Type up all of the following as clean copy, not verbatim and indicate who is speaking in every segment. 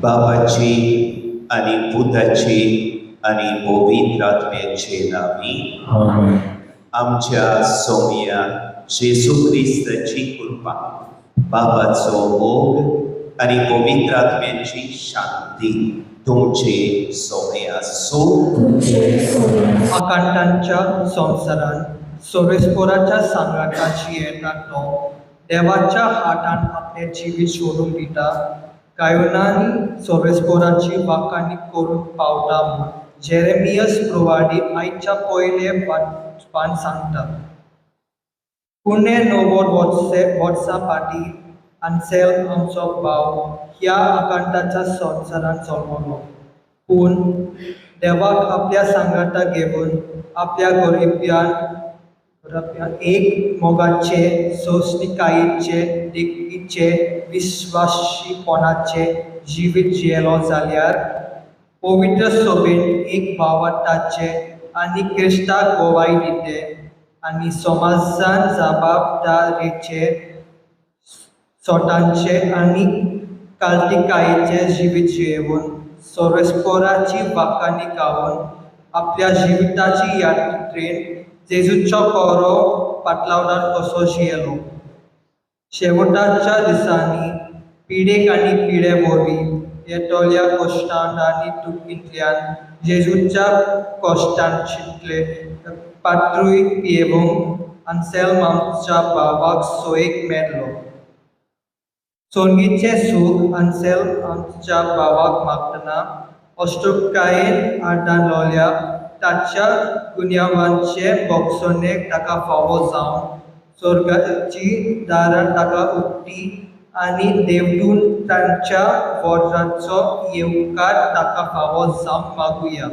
Speaker 1: बाबाची आणि पुताची आणि पवित्र आत्म्याचे नावी आमच्या सौम्या जेसू ख्रिस्ताची कृपा, बाबाचो मोग आणि पवित्र आत्म्याची शांती तुमचे सौम्य असो.
Speaker 2: आकांतांच्या संसारान सोरेस्पोराच्या सांगाटाची येता तो देवाच्या हातान आपले जिवीत सोडून दिता. कायोनानी सोरेस्पोराची वाकाणी करून पावता म्हूण जेरेमियस प्रवादी आयच्या पयले पान सांगता. पुणे 90 वर्सां फाटीं आन्सेल्म आमचो भाव ह्या आकांताच्या संवसारान जल्मलो, पूण देवाक आपल्या सांगाता घेवन आपल्या गरिब्यान एक मोगाचे सोस्तिकायेचे देखीचे विश्वासीपणाचे जिवीत जियेलो जाल्यार पवित्र सभेन एक भावार्थाचे आनी क्रिस्ताक गोवाई दिते आनी समाजान जबाबदारेचे स्वतांचे आनी काल्तिकायेचे जिवीत जियेवन सोरेस्पोराची वाकाणी गावन आपल्या जिविताची यात्रेन जेजूच्या कोरो पाटलावदार कसो जियेलो. शेवटाच्या दिसांनी पिडेक आनी पिढे वरवीं येतोल्या कश्टांत आनी दुखींतल्यान जेजूच्या कश्टांतले पात्रूय पियेवंक आन्सेल्म आमच्या भावाक सोयेक मेळ्ळो. सोंगीचे सूख आन्सेल्म आमच्या भावाक मागतना अश्टुकायेन आदारलोल्या ताच्या गुन्यांवांचे भोगसणेक ताका फावो जावन स्वर्गाची दारां ताका उक्ती आनी देवदूतांच्या वरांचो येवकार ताका फावो जावंक मागुया.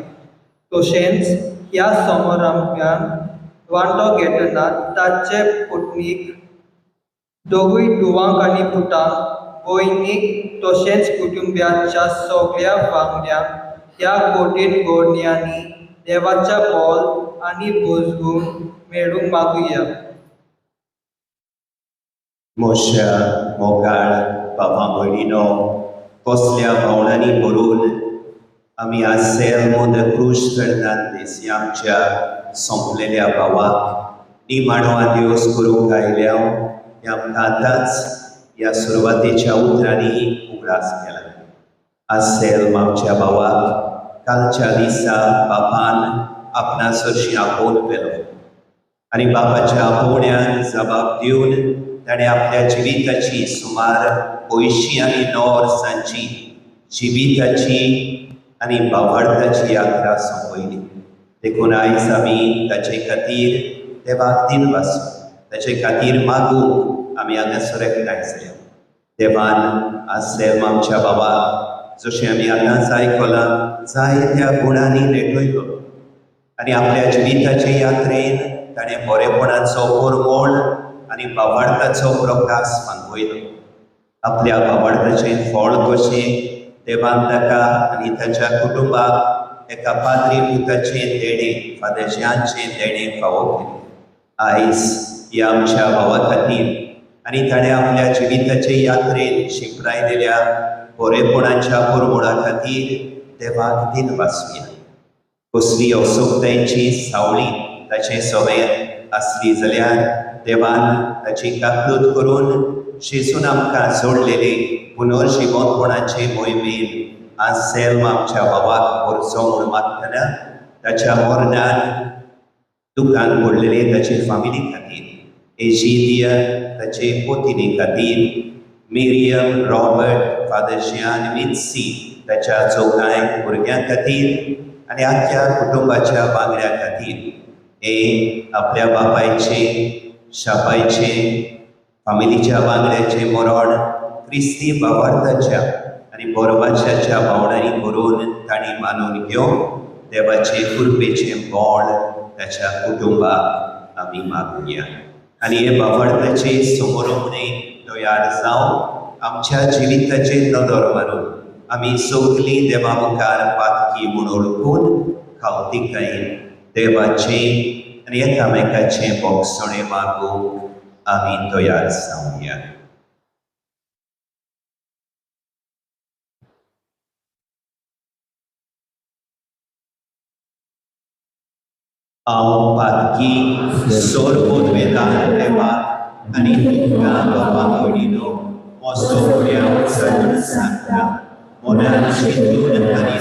Speaker 2: तशेंच ह्या समारंभांत वांटो घेतना ताचे पत्नीक, दोगूय धुवांक आनी पुतांक, भयणीक तशेंच कुटुंबाच्या सगळ्या वांगड्यांक ह्या कठीण घडयांनी देवाच्या बोल आनी बुजगूण मेळूंक मागुया.
Speaker 1: मोशा मोगाळ बाबा भयणीनो, कसल्या भावनांनी भरून आमी आन्सेल्म द क्रूज फेर्नांदीस ह्या आमच्या सोंपलेल्या भावाक निमाणो आदिवस करूंक आयल्या हें आमकां आतांच ह्या सुरवातेच्या उतरांनी उगडास केला. आन्सेल्म आमच्या भावाक कालच्या दिसा बापान आपणा सरशी आपोवन पेलो आनी बापाच्या आपोवण्यान जबाब दिवन ताणें आपल्या जिविताची सुमार 89 वर्सांची जिविताची आनी भावार्थाची यात्रा सोंपयली. देखून आयज आमी ताचे खातीर देवाक दिन वाचूं, ताचे खातीर मागूं आमी हांगासर एकठांय जाया. देवान आन्सेल्म आमच्या भावाक जशें आमी आतांच आयकलां जायत्या गुणांनी नेटयलो आनी आपल्या जिविताचे यात्रेन ताणें बरेपणाचो परमळ आनी भावार्थाचो प्रकाश मागयलो. आपल्या भावार्थाचें फळ कशें देवान ताका आनी ताच्या कुटुंबाक एका पाद्री पुताचें देणे फादर्जांचें देणे फावो केलें. आयज ह्या आमच्या भावा खातीर आनी ताणें आपल्या जिविताचे यात्रेन शिंपडायलेल्या बरेपणाच्या परमोडा खातीर देवाक दिन वाचुया. कसली असोगतायेची सावळी ताचे सवयेन आसली जाल्यार देवान ताची काकलूत करून जेजून आमकां जोडलेले पुनर्जिवनपणाचे मोहिमेन आंसेल्म आमच्या भावाक व्हरचो म्हूण मागतना ताच्या मरणान दुखान पडलेले ताचे फामिली खातीर, एजिदिया ताचे पोतिनी खातीर, मिरियम, रॉबर्ट, फादर जियान, मित्सी ताच्या चौगाय भुरग्यां खातीर आनी आख्या कुटुंबाच्या वांगड्या खातीर हे आपल्या बापायचे शापायचे फामिलीच्या वांगड्याचे मरण क्रिस्ती भावार्थाच्या आनी बरोबाशाच्या भावनांनी करून तांणी मानून घेवन देवाचे कृपेचे बोळ ताच्या कुटुंबाक आमी मागुया. आनी हे भावार्थाचे समोरमणे तयार जावन आमच्या जिविताचे नदर मारून आमी सगळीं देवा मुखार पातकी म्हूण ओळखून खावतीकायेन देवाचे आनी एकामेकाचे बोगसणे मागूंक आमी तयार जावया. हांव पातकी सोर पोदवेदार देवाक आनी तुमकां बाबा भयणीनो मोसो फुड्यान चलून सांगता. मोनान चिंतून आनी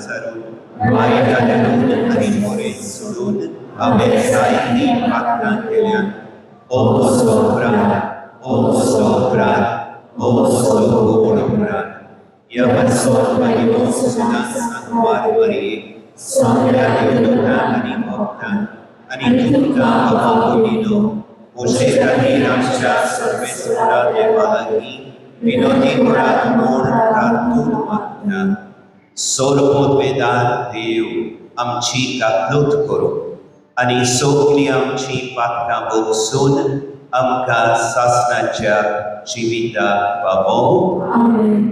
Speaker 1: चारून वायट आडून आनी मोरेन सोडून हांवें जायतीं पातकां केल्यात. ओ म्हजो प्राण, ओ म्हजो प्राण, ओ म्हजो गोड प्राण, ह्या मातसो महिमो सदांच सांगवार मरे सगळ्या देवतां आनी भक्तां आनी तुमकां बाबा भयणीनो मोशे खातीर आमच्या सर्वेस्वरा देवा लागीं विनोदी करात म्हूण प्रार्थून मागता. सोर पोदवेदार देव आमची काकलूत करूं आनी सगळीं आमची पातकां बोगसून आमकां सासणाच्या जिविताक पावोवं.
Speaker 3: आमेन.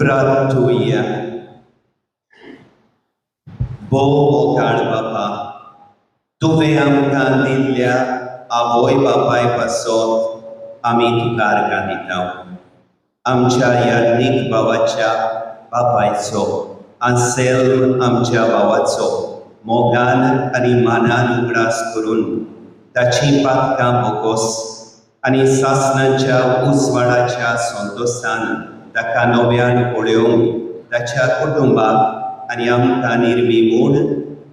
Speaker 1: प्रार्थूया. भोव मोगाळ बापा, तुवें आमकां दिल्ल्या आवय बापाय पासत आमी तुका आर्गां दिता. आमच्या याज्ञीक भावाच्या बापायचो आंसेल्म आमच्या भावाचो मोगान आनी मानान उगडास करून ताची पातकां बोगोस आनी सासणाच्या उजवाडाच्या संतोशान ताका नव्यान पळोवंक ताच्या कुटुंबाक आनी आमकां निर्मी म्हूण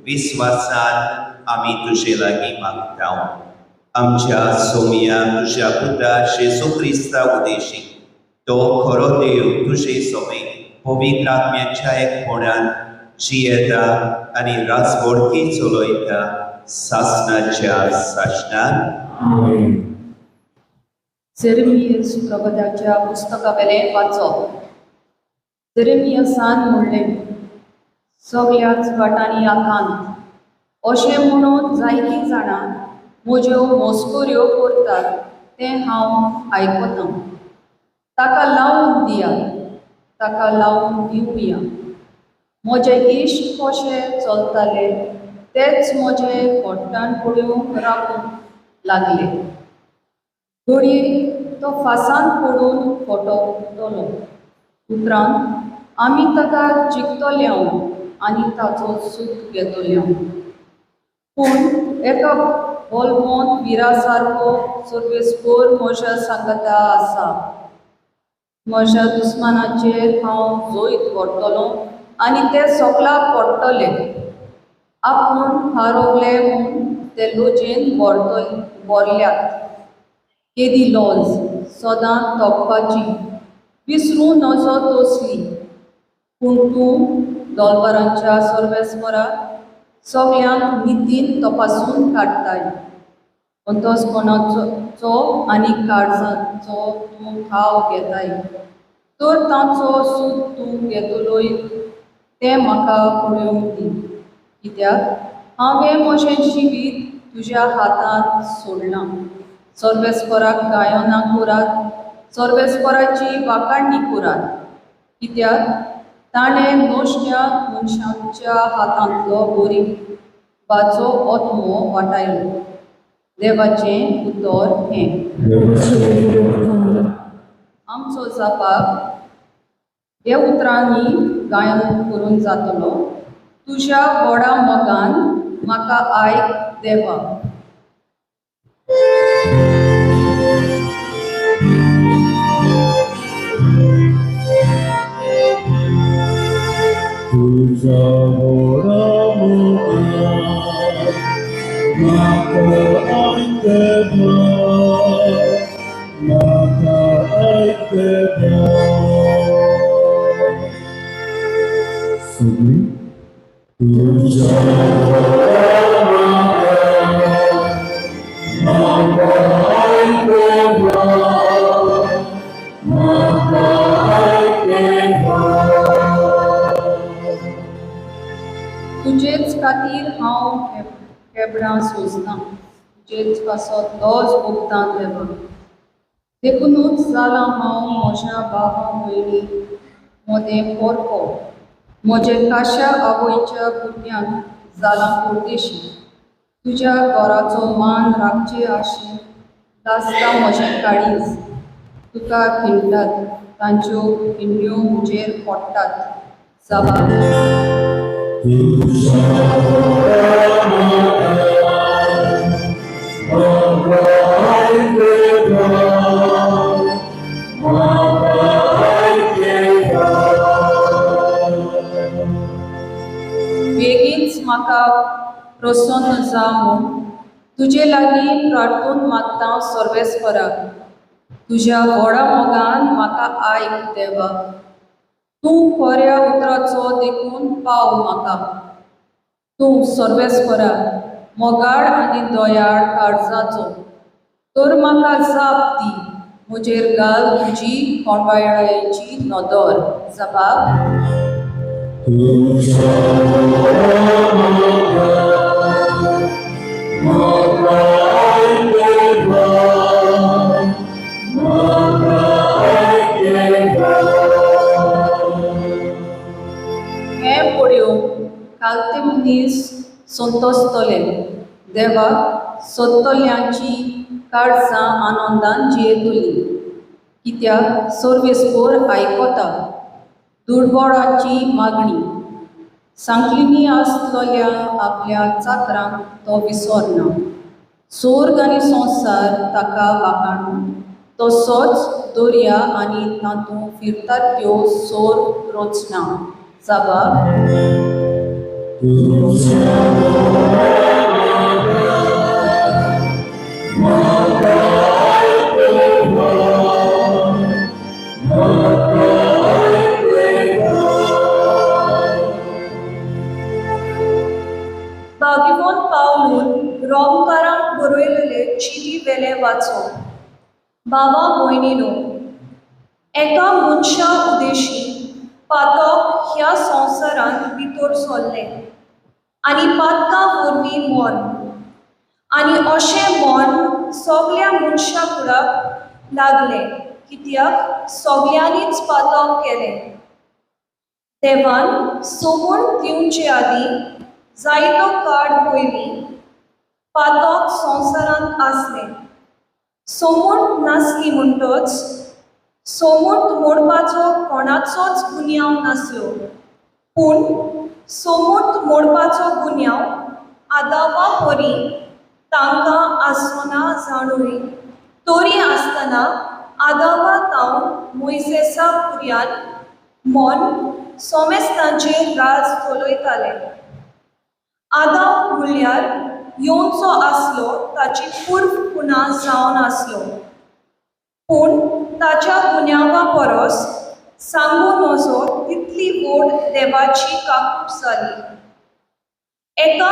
Speaker 1: विस्वासान आमी तुजे लागीं मागता. आमच्या सोमिया तुज्या पुता जेजू क्रिस्ता उदेशी तो खरो देव तुजे सोमे पवित्र आत्म्याच्या एकपणान जियेता आनी राजवडकी चलयता सासणाच्या सासणान.
Speaker 3: जेरेमियस प्रवक्त्याच्या पुस्तकावेलें वाचप. जेरेमियसान म्हणलें, सगळ्याच वाटांनी आकांत अशें म्हणून जायतीं जाणां म्हज्यो मस्कुऱ्यो करतात तें हांव आयकतां. ताका लावन दिया, ताका लावन दिवया. म्हजे इश्ट कशे चलताले तेच म्हजे खोट्टान पळोवंक राखून लागले. घडये तो फासान पडून फटोवतलो. उपरांत आमी ताका जिखतल्यांव आनी ताचो सूख घेतल्यांव. पूण एका बोलमोत विरा सारको सर्वेस्पोर म्हज्या सांगाता आसा. म्हज्या दुस्मानाचेर हांव जोईत व्हरतलों आनी ते सोकलाक पडटले. आपूण हारोवले म्हूण ते लोजयेन भरल्यात. केदी लॉज सदां तोपपाची, विसरूं नजो तोसली. पूण तूं दोलबारांच्या सर्वेस्पराक सगळ्यांक नितीन तपासून काडटाय. अंतस्करणाचो आनी काळजाचो तूं ठाव घेताय. तर तांचो सूख तूं घेतलोय तें म्हाका पळोवंक दी. कित्याक हांवें म्हजें जिवीत तुज्या हातांत सोडलां. सर्वेस्पराक गायोना करात, सर्वेस्पराची वाखाणणी करात. कित्याक ताणें नोशण्या मनशांच्या हातांतलो गोरिबाचो ओतमो वाटायलो. देवाचें उतर हें. आमचो जापाक हे उतरांनी गायन करून जातलो. तुज्या व्हडा मोगान म्हाका आयक देवा.
Speaker 4: तुझा व्हडा मोगान म्हाका आयक देवा, म्हाका आयक देवा. सगळी तुझा व्हडा मोगान म्हाका आयक देवा, म्हाका आयक देवा.
Speaker 3: तुजेच खातीर हांव केबडां सोंसतां. तुजेच पासत दोज भोगतां देवा. देखूनच जालां हांव म्हज्या भावा भयणी मोदें पोरको. म्हजे काश्या आवयच्या भुरग्यांक जालां परदेशी. तुज्या घराचो मान राखचे आशेन लासता म्हजें काळीज. तुका खिंटात, तांच्यो खिण्यो म्हजेर पडटात. जाबा
Speaker 4: तुझा व्हडा मोगान म्हाका आयक देवा, म्हाका आयक देवा.
Speaker 3: बेगीनच म्हाका प्रसन्न जा म्हूण तुजे लागीं प्रार्थून मागतां सर्वेस्पराक. तुज्या व्हडा मोगान म्हाका आयक देवा. तूं खऱ्या उतराचो देखून पाव म्हाका. तूं सर्वेस्परा मोगाळ आनी दयाळ काळजाचो. तर म्हाका जाप दी. म्हजेर घाल तुजी कोणबायळेची नदर. जबाब
Speaker 4: तुझा व्हडा मोगान म्हाका आयक देवा, म्हाका आयक देवा.
Speaker 3: हें पळयोवन कालते मनीस संतोसतले. देवाक सोदतल्यांची काळजां आनंदान जियेतलीं. कित्याक सर्वेस्पोर आयकता दुर्बळाची मागणी. सांकलिनी आसतल्या आपल्या चाकरांक तो विसरना. स्वर्ग आनी संवसार ताका वाखाणून. तसोच दर्या आनी तातूंत फिरतात त्यो सोर रचना. जाबा
Speaker 4: तुझा व्हडा मोगान म्हाका आयक देवा, म्हाका आयक देवा.
Speaker 5: बागेवन पावलून रोमकारांक बरयलेले चिटी वेले वाचो. बाबा भयणीनो, एका मनशा उदेशी पातक ह्या संवसारांत भितर सरलें आनी पातकां वरवीं मरण. आनी अशें मरण सगळ्या मनशां कुडाक लागलें, कित्याक सगळ्यांनीच पातक केलें. देवान सोबून दिवचे आदीं जायतो काळ पयलीं पातक संवसारांत आसलें. सोमूट नासली म्हणटच सोमूट मोडपाचो कोणाचोच गुन्यांव नासलो. पूण सोमूट मोडपाचो गुन्यांव आदामा परी तांकां आसना जाणूय. तोरी आसतना आदामा तावन मोइसेसा कुर्यान मन सोमेस्तांचेर राज चलयतालें. आदाम म्हणल्यार येवचो आसलो ताची पूर्व पुना जावन आसलो. पूण ताच्या गुन्यांवा परस सांगून वचो तितली व्हड देवाची काकूट जाली. एका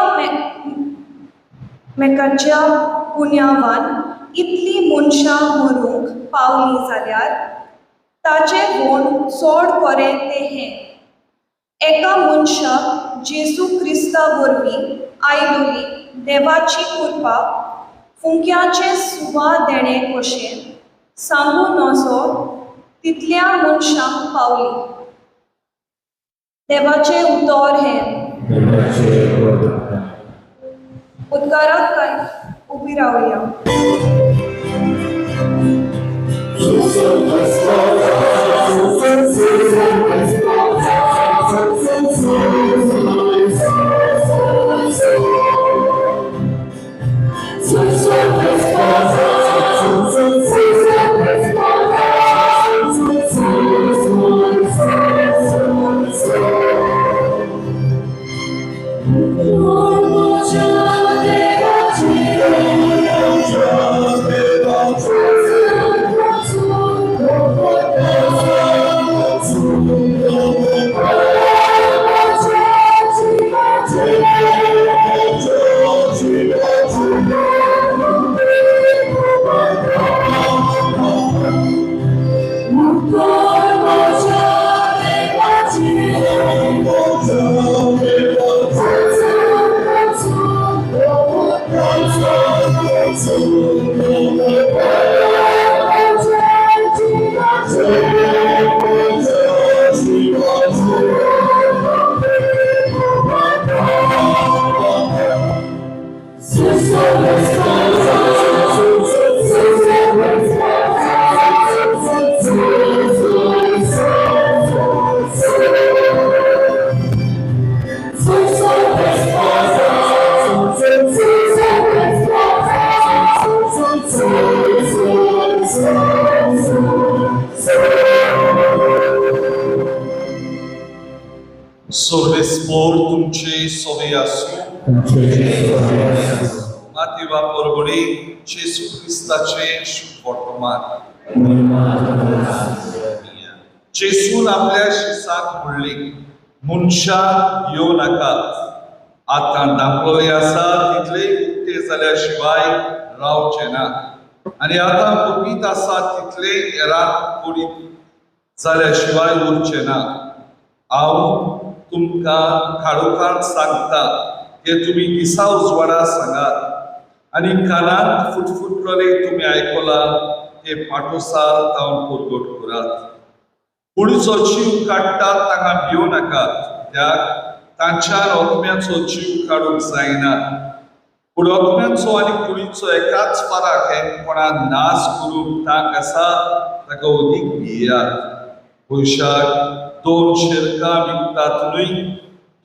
Speaker 5: मेकाच्या गुन्यांवान इतली मनशां मरूंक पावलीं जाल्यार ताचें गुण चड बरें तें हें. एका मनशाक जेजू क्रिस्ता वरवीं आयलोली देवाची कृपा फुंक्याचे सुवाळ देणे कशें सांगून वचो तितल्या मनशांक पावली. देवाचे उतर हें. उद्गाराक काय उबी रावया.
Speaker 6: Sorvespor तुमचे सोवे आसूं. मातीवा परगोडी जेजू क्रिस्ताचे शुभ वर्तमान. जेजून आपल्या शिसाक म्हणली मनशाक भियो नाकात. आतां दाखवले आसा तितले उक्ते जाल्या शिवाय रावचे ना. आनी आतां गुपीत आसा तितले येरात कोणी जाल्या शिवाय उरचे ना. हांव तुमकां खाडोखाड सांगता हे तुमी दिसा उजवाडा सांगात. आनी कानांत फुटफुटलोले तुमी आयकला ते पाटोसार तावन परगट करात. पूण जो जीव काडटात ताका भियो नाकात. त्याक तांच्या ओतम्याचो जीव काडूंक जायना. पूण ओतम्याचो आनी कुडीचो एकाच पाराक हेंपणान नाश करूंक तांक आसा ताका ओदीक भियेयात. पयशाक 2 शेरकां विकतात न्हय,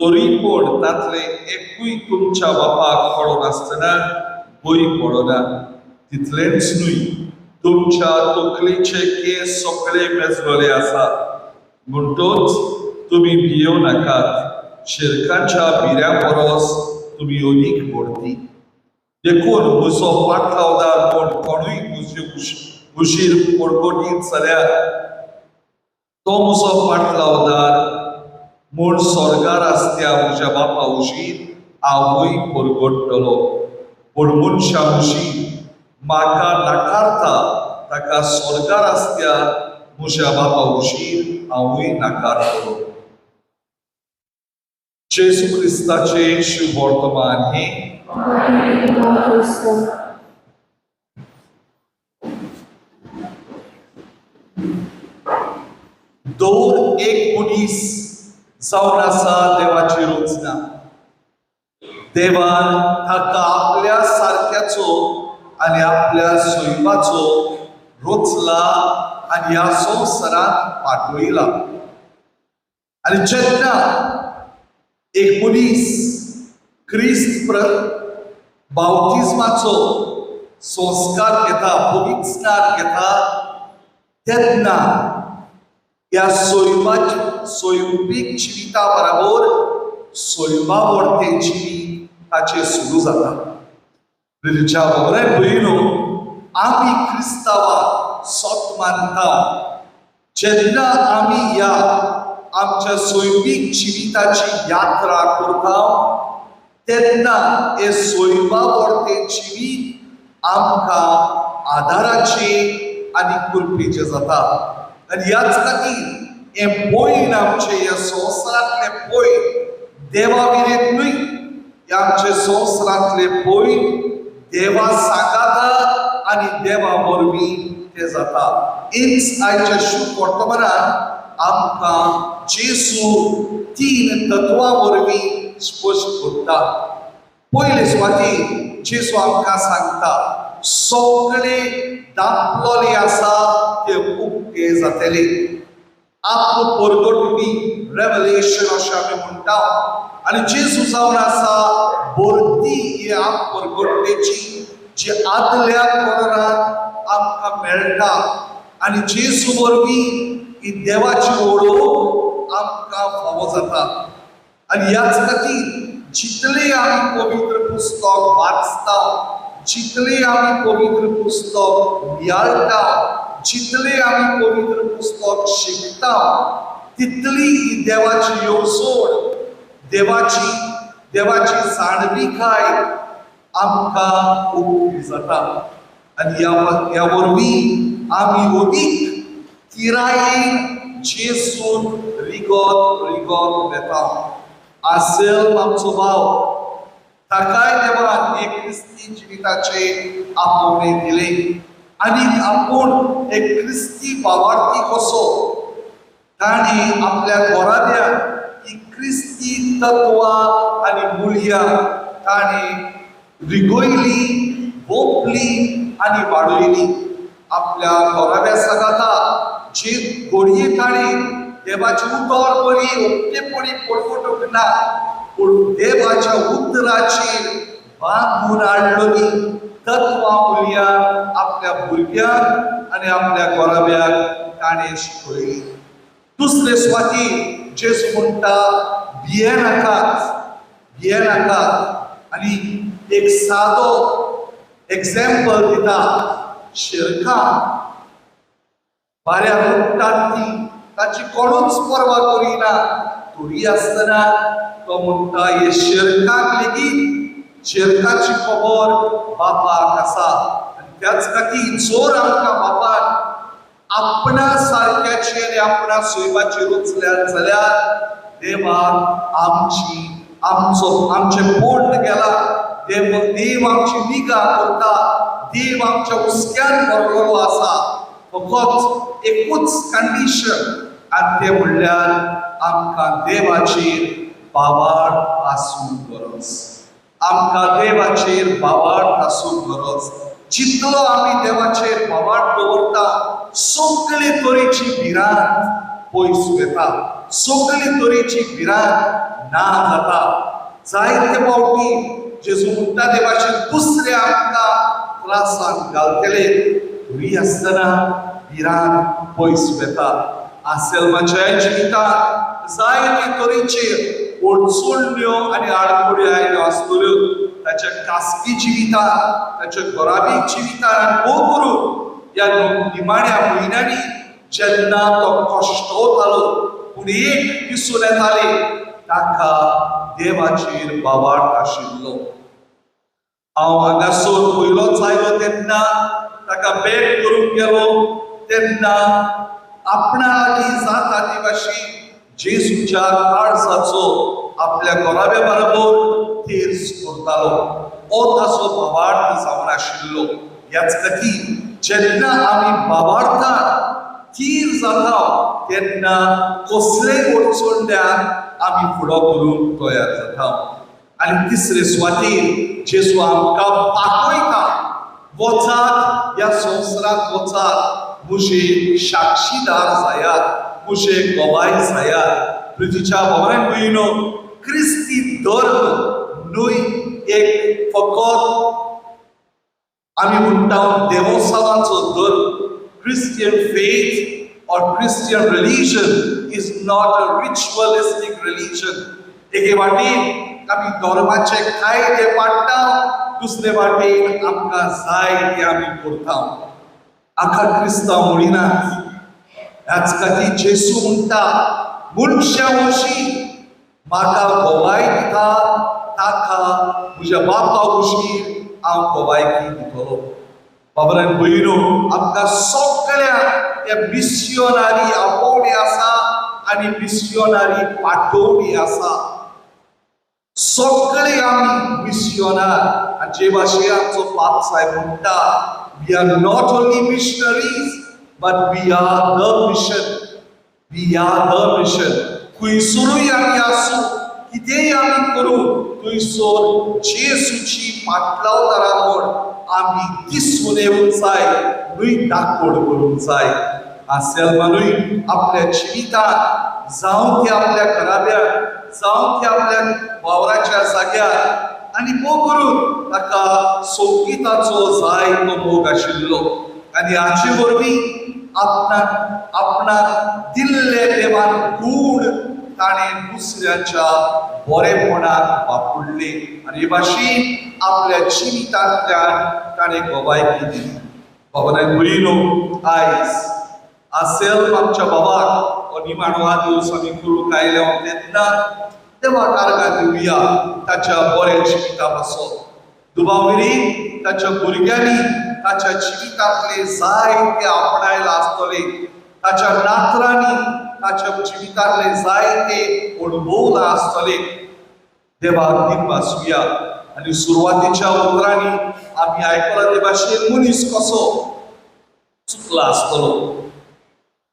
Speaker 6: तरी पूण तांतले एकूय तुमच्या बापाक पडो नासतना भंय पडना. तितलेंच न्हय, तुमच्या तकलेचे केस सगळे मेजलेले आसात. म्हणटच तुमी भियो नाकात. शेरकांच्या भिऱ्या परस तुमी अदीक व्हडली. देखून म्हजो पाटलावदार कोण कोणूय उशीर पडगोटीत जाल्यार तो म्हजो पाटलावदार म्हूण स्वर्गार आसत्या म्हज्या बापा उशीर हांवूय परगडटलो. पूण मनशा उशीर म्हाका नाकारता ताका स्वर्गार आसत्या म्हज्या बापा उशीर हांवूय नाकारतलो. जेजू क्रिस्ताचे शुभ वर्तमान हे. दोन एक मनीस जावन आसा देवाची रचना. देवान ताका आपल्या सारक्याचो आणि आपल्या सोयीपाचो रोचला आणि ह्या संवसारात पाठवयला. आणि जेन्ना एक मनीस क्रिस्त बावतिस्माचो संस्कार घेता, पवित्र स्नान घेता, तेन्ना ह्या सोयंबीक जिविता बरोबर सोयंबा वर्ते जिवीत ताचे सुरू जाता. प्रियच्या बरोबर भयणो, आमी क्रिस्तांवाक सोत मानता. जेन्ना आमी ह्या आमच्या सोयंबीक जिविताची यात्रा करता, तेन्ना हे सोयंबा वर्ते जिवीत आमकां आदाराचे आणि कुलपेचे जाता. आणि ह्याच खातीर हे पयन आमचे ह्या संवसारांतले पयन देवा मेरेन न्हय, हे आमचे संवसारांतले पयन देवा सांगाता आणि देवा वरवीं ते जाता. हेच आयच्या शुभ वर्तमानांत आमकां जेसू 3 तत्वां वरवीं स्पश्ट करता. पयले सुवातेर जेसू आमकां सांगता, सगळे दापलोले आसा ते उक्ते जातले. आत्मप्रगटणी रेव्हलेशन अशें आमी म्हणटा. आणि जेसू जावन आसा भरती ही आत्मप्रगटणेची जी आदल्या कळरांत आमकां मेळटा. आणि जेसू वरवीं ही देवाची ओळख आमकां फावो जाता. आणि ह्याच खातीर जितले आमी पवित्र पुस्तक वाचता, जितले आमी पवित्र पुस्तक नियाळटा, जितले आमी पवित्र पुस्तक शिकता, तितली ही देवाची येवजण, देवाची जाणविकाय आमकां उक्ती जाता. आणि ह्या वरवीं आमी अदीक तिरायेन जेसून रिगत वेता. आसेल आमचो भाव, ताकाय देवान एक क्रिस्ती जिविताचे आपोवणे दिले. आणि आपूण एक क्रिस्ती भावार्थी कसो ताणें आपल्या घोराब्यांक ही क्रिस्ती तत्वां आणि मुळयां ताणें रिगोयली, भोंपली आणि वाडयली. आपल्या घोराब्या सांगाता जे घडये ताणें देवाची उतर बरी ओक्तेपणी पडफटूंक ना, पूण देवाच्या उतराचेर बांदून हाडलोली तत्वां मुळयां आपल्या भुरग्यांक आणि आपल्या घोराब्याक ताणें शिकयली. दुसरे सुवातेर जेसू म्हणटा, भिये नाकात. आणि एक सादो एग्जाम्पल दिता. शेरकां वाऱ्यार उडटात ती, ताची कोणूच पर्वा करिना. तरी आसतना तो म्हणटा, हे शेरकांक लेगीत शेरकाची खबर बापाक आसा. आणि त्याच खातीर जोर आमकां बापान आपणा सारक्याचे आनी आपणा सोयबाचे रुचल्यार जाल्यार देवाक आमचे पोट गेला. देव आमची निगा करता. देव आमच्या हुस्क्यान भरलेलो आसा. फकत एकूच कंडिशन, आनी ते म्हणल्यार आमकां देवाचेर बावाड आसूंक गरज. आमकां देवाचेर बावाड आसूंक गरज. जितलो आमी देवाचेर बावाड दवरता, सगळे तरेची भिरांत पयस वता, सगळे तरेची भिरांत ना जाता. जायते फावटी जेजू म्हणटा देवाचे दुसरे आमकां त्रासांत घालतले, तरी आसतना भिरांत पयस वता. आसेलमाच्या जिवितांत जायते तरेचे अडचण्यो आनी आडखड्यो आयल्यो आसतल्यो. ताच्या खासगी जिवितांत, ताच्या घोराबीक जिवितांत भोव करून ह्या निमाण्या म्हयन्यांनी जेन्ना तो कश्टवतालो, पूण एक दिसून येताले ताका देवाचेर बावाड आशिल्लो. हांव हांगासर पयलोच आयलो तेन्ना ताका भेट करूंक गेलो तेन्ना आपणा लागीं जाता ते भाशेन जेजूच्या काळजाचो आपल्या घोराब्या बरोबर तेर्स करतालो. हो ताचो बावार्थ जावन आशिल्लो. ह्याच खातीर जेन्ना आमी बावार्थान थीर जाता तेन्ना कसलेय अडचण्याक आमी फुडो करूंक तयार जाता. आणि तिसरे सुवातेर जेजू आमकां पाकयता, वचात ह्या संवसारांत वचात, मुझे साक्षीदार जायात, मुझे गवाय जायात. पृथ्वीच्या भावांनो भयणीनो, क्रिस्ती धर्म न्हय एक फकत आमी म्हणटा देवोत्सवाचो धर्म. Christian faith or Christian religion is not a ritualistic religion. एके वाटेन आमी धर्माचे कायदे पाडटा, दुसरे वाटेन आमकां जाय ते आमी करता. आखा क्रिस्तांव म्हणिनात. ह्याच खातीर जेजू म्हणटा, मनशा वशी म्हाका गवाय दिता, ताका म्हज्या बापा वशीर हांव गवायकी दितलो. बाबरान भयणो, आमकां सगळ्यांक हे मिस्योनारी आपोवणी आसा आनी मिस्योनारी पाठोवणी आसा. सगळे आमी मिस्योनार. आनी जे भाशेन आमचो पाप साहेब म्हणटा, we are not only missionaries but we are the mission. We are the mission. खंयसरूय आमी आसूं, कितेंय आमी करूं, थंयसर जेजूची पाटलावदारा म्हण आमी दिसून येवंक जाय, न्हय दाखोड करूंक जाय. आसेलमानूय आपल्या जिवितांत, जावं ते आपल्या घराब्यान, जावं ते आपल्या वावराच्या जाग्यार, आनी मोग करून ताका संगीताचो जाय तो मोग आशिल्लो. आनी हाचे वरवीं आपणाक दिल्ले देवान गूण ताणें दुसऱ्याच्या बरेपणाक वापरले आनी हे भाशेन आपल्या जिवितांतल्यान ताणें गवायकी दिली. बाबरान भयणो, आयज आसेल आमच्या बाबाक हो निमाणो आदोस आमी करूंक आयले तेन्ना देवाक आर्गां दिवया ताच्या बऱ्या जिविता पासून. दुबावमेरेन ताच्या भुरग्यांनी ताच्या जिवितांतले जायते आपणायला आसतले, ताच्या नातरांनी ताच्या जिवितांतले जायते अणभवला आसतले. देवाक दिन वाचुया. आनी सुरवातेच्या उतरांनी आमी आयकलां ते भाशेन मनीस कसो चुकला आसतलो.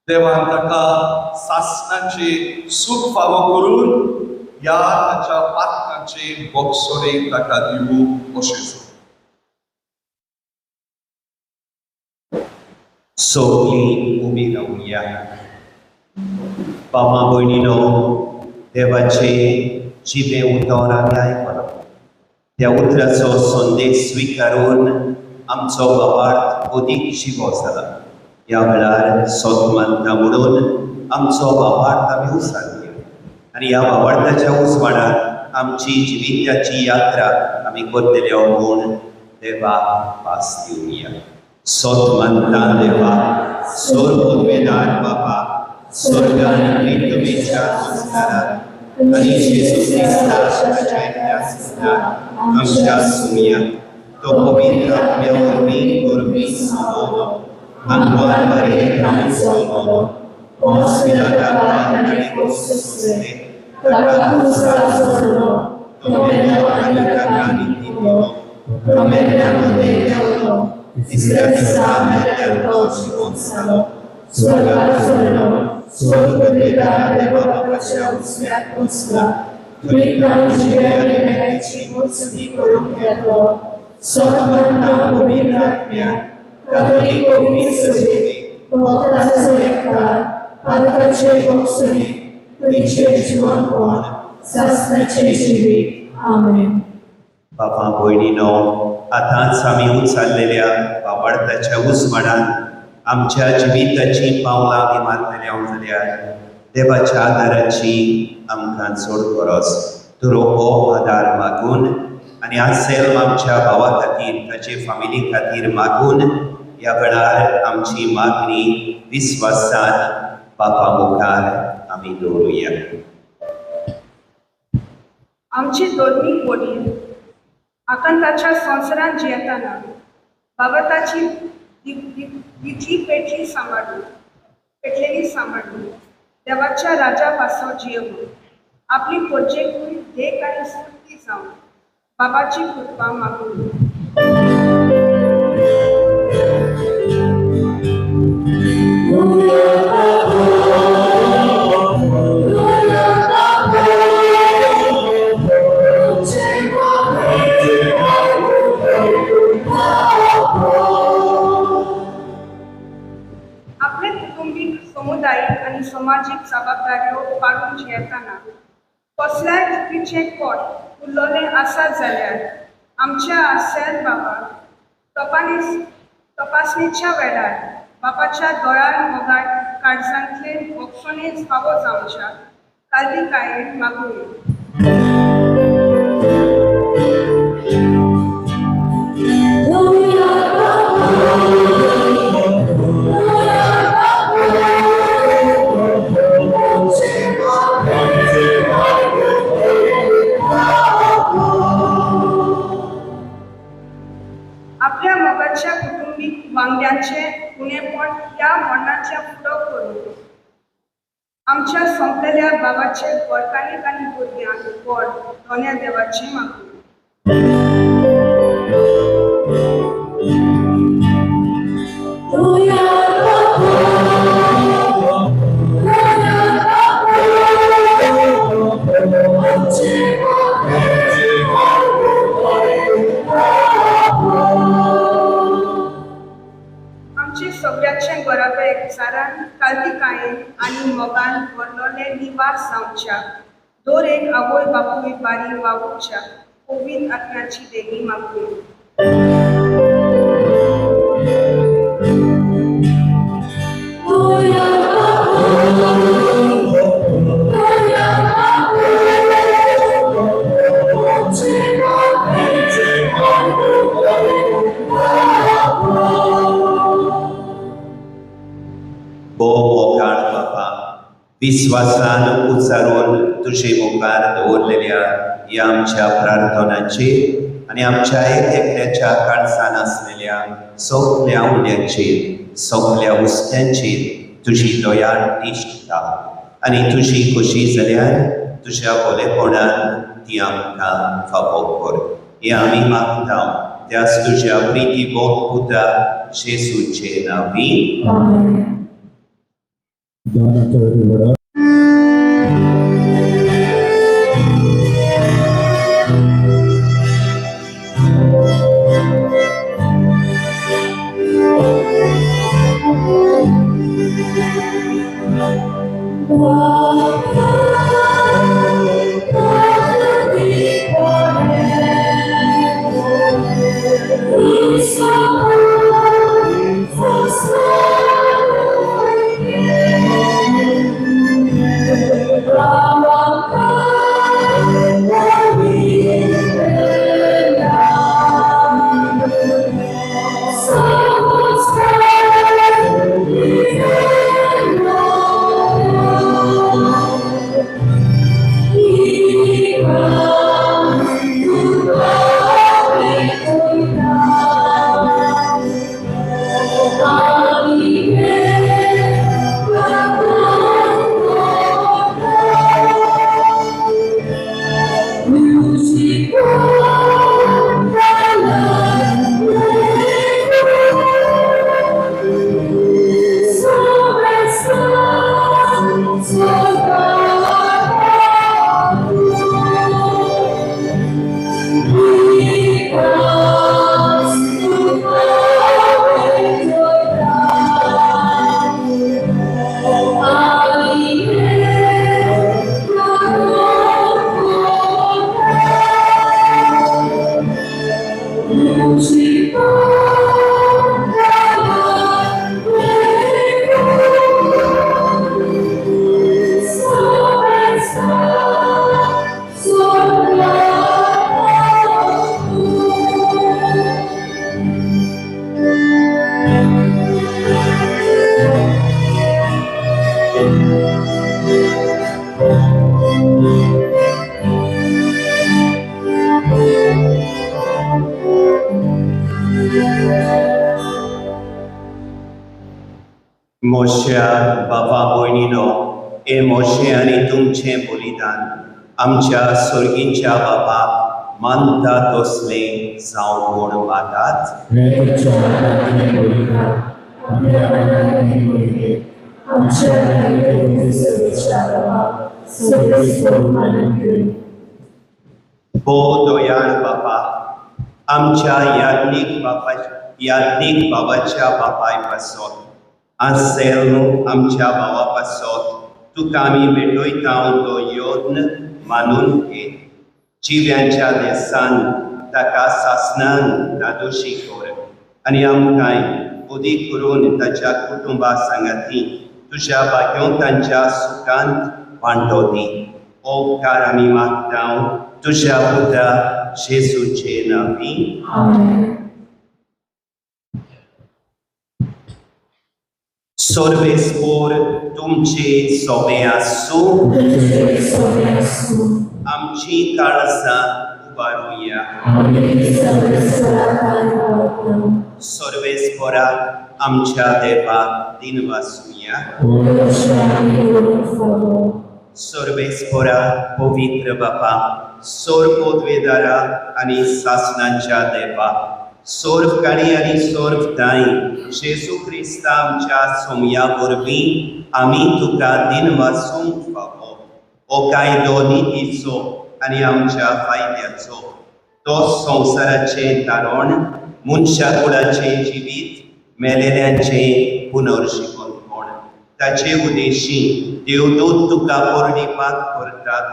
Speaker 6: देवान ताका सासणाचे सूख फावो करून ह्या ताच्या पातकांचे बक्षोडेक ताका दिवूं अशें.
Speaker 1: सोगली उबी रावया. बाबा भयणीनो, देवाचे जिबे उतर आमी आयकलो. त्या उतराचो संदेश स्विकारून आमचो बाबार्थ अदीक जिवो जाला. ह्या वेळार सोत मानता म्हणून आमचो बाबार्थ आमी उसारया आनी ह्या बाबार्थाच्या उजवाडांत आमची जिविताची यात्रा आमी करतल्यो म्हूण देवाक वास दिवया. सोत मानता देवा, स्वर्ग उमेदार बाबा, स्वर्गान प्रितमेच्या संस्कारात आनी येशू ख्रिस्ताच्या संस्कारात आमच्या सुमिया तो पवित्र आत्म्या वरवीं करपी सामोलो आंगवार बरे प्राण सोमलो पोस विराटा आनी कोसुसले ताका कुसरा सोडलो तो मेल्यावानी ताका नितीलो तो मेल्यामध्ये देवलो तिसऱ्या दिसा मेल्यार तो जिवंत जालो स्वर्गात सोडलो स्वर्ग देवा देवा बापाच्या उजव्याक बसला तुमी प्राण जिवेले मेल्याची मुक्ती करून घेतलो सत्मंता पवित्र आत्म्या कॅथोलिक पवित्र भक्तांचो एककार पातकाचे बक्षणे तुमचे जीवनपण सासणाचे जिवीत आमेन. बाबा भयणीनो, आतांच आमी उचाललेल्या बाबार्थाच्या उजवाडांत आमच्या जिविताची पावलां आमी मारतल्यो जाल्यार देवाच्या आदाराची आमकां चड गरज. तुरो हो आदार मागून आनी आसेल आमच्या भावा खातीर ताचे फामिली खातीर मागून ह्या वेळार आमची मागणी विस्वासान बापा मुखार आमी दवरुया.
Speaker 5: आमचे धर्मीक वडील आकांताच्या संवसारांत जियेताना बाबा ताची दितली पेटलेली सांबाळून देवाच्या राजा पासो जियेवून आपली पोरजेकूय देख आनी स्फूर्ती जावन बाबाची कृपा मागून
Speaker 4: Thank you.
Speaker 5: आपले कुटुंबीक समुदायिक आणि सामाजिक जबाबदाऱ्यो पाळून जियेतना कसल्याय चुकीचें कोट उरलोलें आसा जाल्यार आमच्या आसेल बाबाक तपासणेच्या वेळार बापाच्या दोळार मोगाट काळजांतले मोक्षणेच फावो जावच्या काल्तिकायेन मागून आपल्या मोगाच्या कुटुंबीक वांगड्यांचे उणेपण ह्या मरणाच्या फुडो करून आमच्या सोंपलेल्या बाबाचे गोरकानीक आनी भुरग्यांक व्हड दोन्या देवाचे मागून आमचे सगळ्याचे बरोबेक सारान काल्तिकायेन आनी मोगान व्हरलोले निवास जावच्या दर एक आवय बापूय बारी वावूच्या पवित्र आत्म्याची देणी मागून
Speaker 1: बो मोगाळ बापा विश्वासान उचारून तुजे मुखार दवरलेल्या ह्या आमच्या प्रार्थनाचेर आनी आमच्या एकट्याच्या काळजान आसलेल्या सगळ्या उंड्यांचेर सगळ्या उस्त्यांचेर तुजी दयाळ दिश्टा आनी तुजी खोशी जाल्यार तुज्या बोलेपणान ती आमकां फावो कर हें आमी मागता त्याच तुज्या प्रिती बोध पुता जेजूचे नांवी मोशा बाबा भयणीनो हे मोशे आनी तुमचे बलिदान आमच्या सर्गींच्या बाबाक मानता तसले जावं म्हूण मागात हो दयाळ बाबा आमच्या याज्ञिक बाबाच्या बापाय पासून Anselmo आमच्या भावा पासत तुका आमी भेटयता तो योद्न मानून घे. जिव्यांच्या देसान ताका सासणान नादोशी कर आनी आमकांय उदी करून ताच्या कुटुंबा सांगाती तुझ्या भाग्योतांच्या सुखांत वांटो दी. उपकार आमी मागता तुझ्या पुता जेजूचे नांवी. Sorvespor तुमचे सोबे आसूं. आमची काळजां उबारुया. सर्वेस्पराक आमच्या देवाक दिनवासुया. सर्वेस्पराक पवित्र बापा, सोर पोदवेदारा आनी सासणांच्या देवा, सोर्फकाणी आनी सोर्फदाय जेजू क्रिस्ता आमच्या सोमया वरवीं आमी तुका दिनवासूंक फावो. हो कायदो नितीचो आनी आमच्या फायद्याचो. तो संवसाराचे तारण, मनशा कुळाचे जिवीत, मेलेल्यांचे पुनर्जीवनपण. ताचे उद्देशी देवदूत तुका पोरडिपाक करतात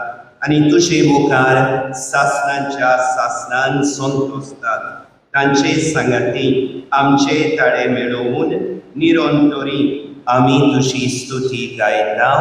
Speaker 1: आनी तुजे मुखार सासणांच्या सासणान संतोसतात. तांचे सांगाती आमचे ताळे मेळोवन निरंतरी आमी तुजी स्तुती गायता.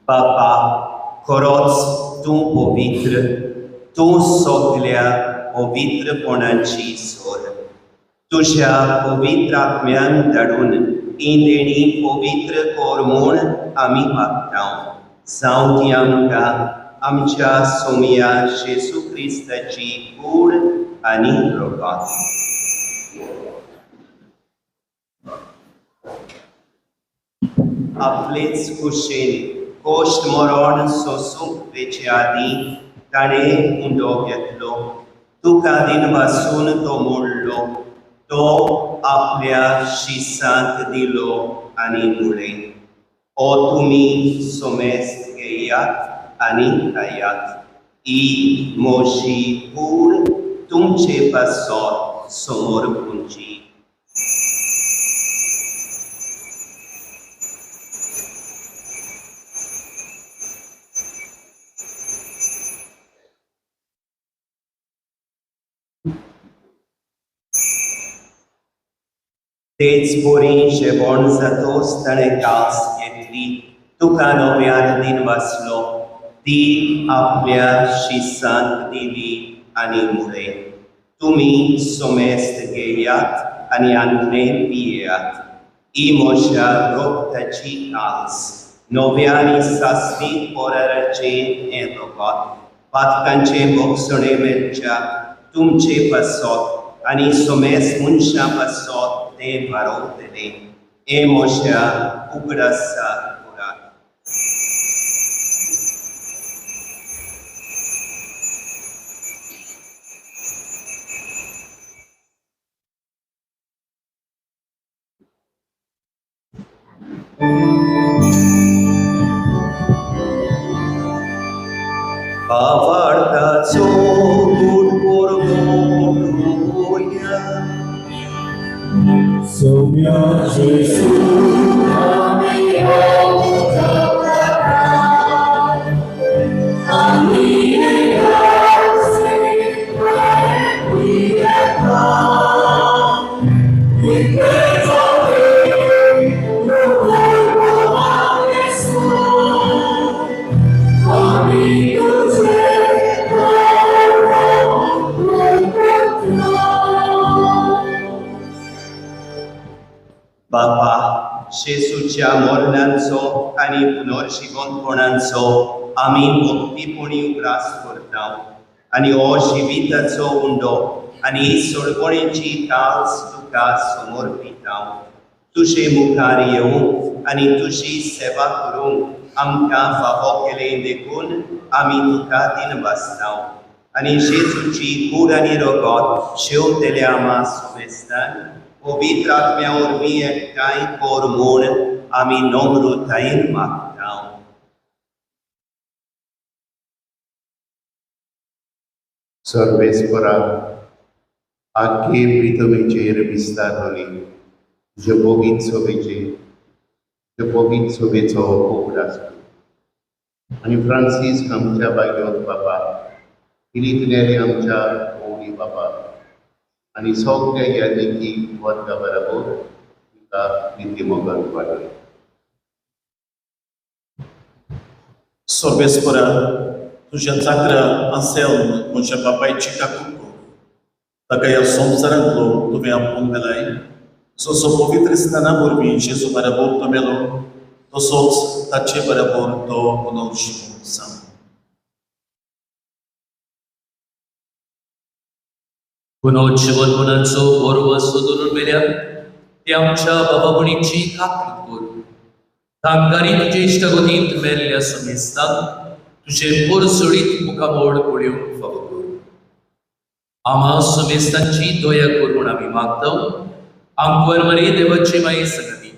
Speaker 1: बापा, खरोच तूं पवित्र, तूं सगळ्या पवित्रपणाची सोर. तुझ्या पवित्र आत्म्यान धाडून ही देणी पवित्र कर म्हूण आमी मागता. जावं ती आमकां आमच्या सोमया जेजू क्रिस्ताची कूड आनी रोगां. आपलेच कुशेन कोश्ट मरण सोसूंक तेचे आदीं ताणें उंडो घेतलो. तुका दिनवासून तो मोडलो. तो आपल्या शिसांत दिलो आनी मुळें. ओ तुमी सोमेस्त घेयात आनी खायात. ही मोशी कूड तुमचे पासत समोर पुंजी. तेच बोरी जेवण जातोच ताणें कास घेतली. तुका नव्यान दिन वाचलो. ती आपल्या शिसांत दिली आनी मुळे. तुमी सोमेस्त घेयात आनी आंतरें पियेयात. ही म्हज्या रोगताची कास. नव्या आनी सासवीक पोराचे हें दोगात. पातकांचे भोगसणे मेलच्या तुमचे पासत आनी सोमेस्त मनशां पासत तें वारोवतलें. हे मोशा उगडासा कुराक. Avartazo good porgoya.
Speaker 4: Sonia Jesu, kami
Speaker 1: Bapa, Jesuच्या मरणांचो आणि पुनर्जीवनपणांचो आमी भक्तीपणी उगडास करता आणि हो जिविताचो उंडो आणि सोडवणेची तास तुका समर्पिता. तुझे मुखार येवंक आणि तुझी सेवा करूंक आमकां फावो केले देखून आमी तुका दिनवासता आणि जेजूची कूड आणि रगत शेवतेल्या आमा सुवेस्तान पवित्र आत्म्या वरवीं एकठांय कर म्हूण आमी नम्रतायेन मागता. सर्वेस्परा आख्खे पृथ्वीचेर विस्तार जाली तुजे पवित्र सभेचो उगडास आनी फ्रांसीस आमच्या बागेत बाबा इलितलेले आमच्या होळी बाबा आणि सगळ्या यादीकी वर्गा बरोबर तुका नित्यमोगान वाडय.
Speaker 7: Sorvespora, तुझ्या चाकरा Anselmo, म्हज्या बापायची काकूको, ताका ह्या संवसारांतलो तुवें आपोवन मेलाय. जसो पवित्र स्नाना वरवीं जेजू बरोबर तो मेलो, तसोच ताचे बरोबर तो पुनर्जीवन जालो.
Speaker 8: पुनर्जीवनाचो बरो सोदून मेल्यात ते आमच्या बाबापणीची खात्री कर. तांकांनी तुजे इश्टगतींत मेल्ल्या समेस्तान तुजे परसडीत मुखामोड पळोवंक फावो कर. आम्हा समेस्तांची दया कर म्हूण आमी मागता. आमकां मरे देवाची माई संगती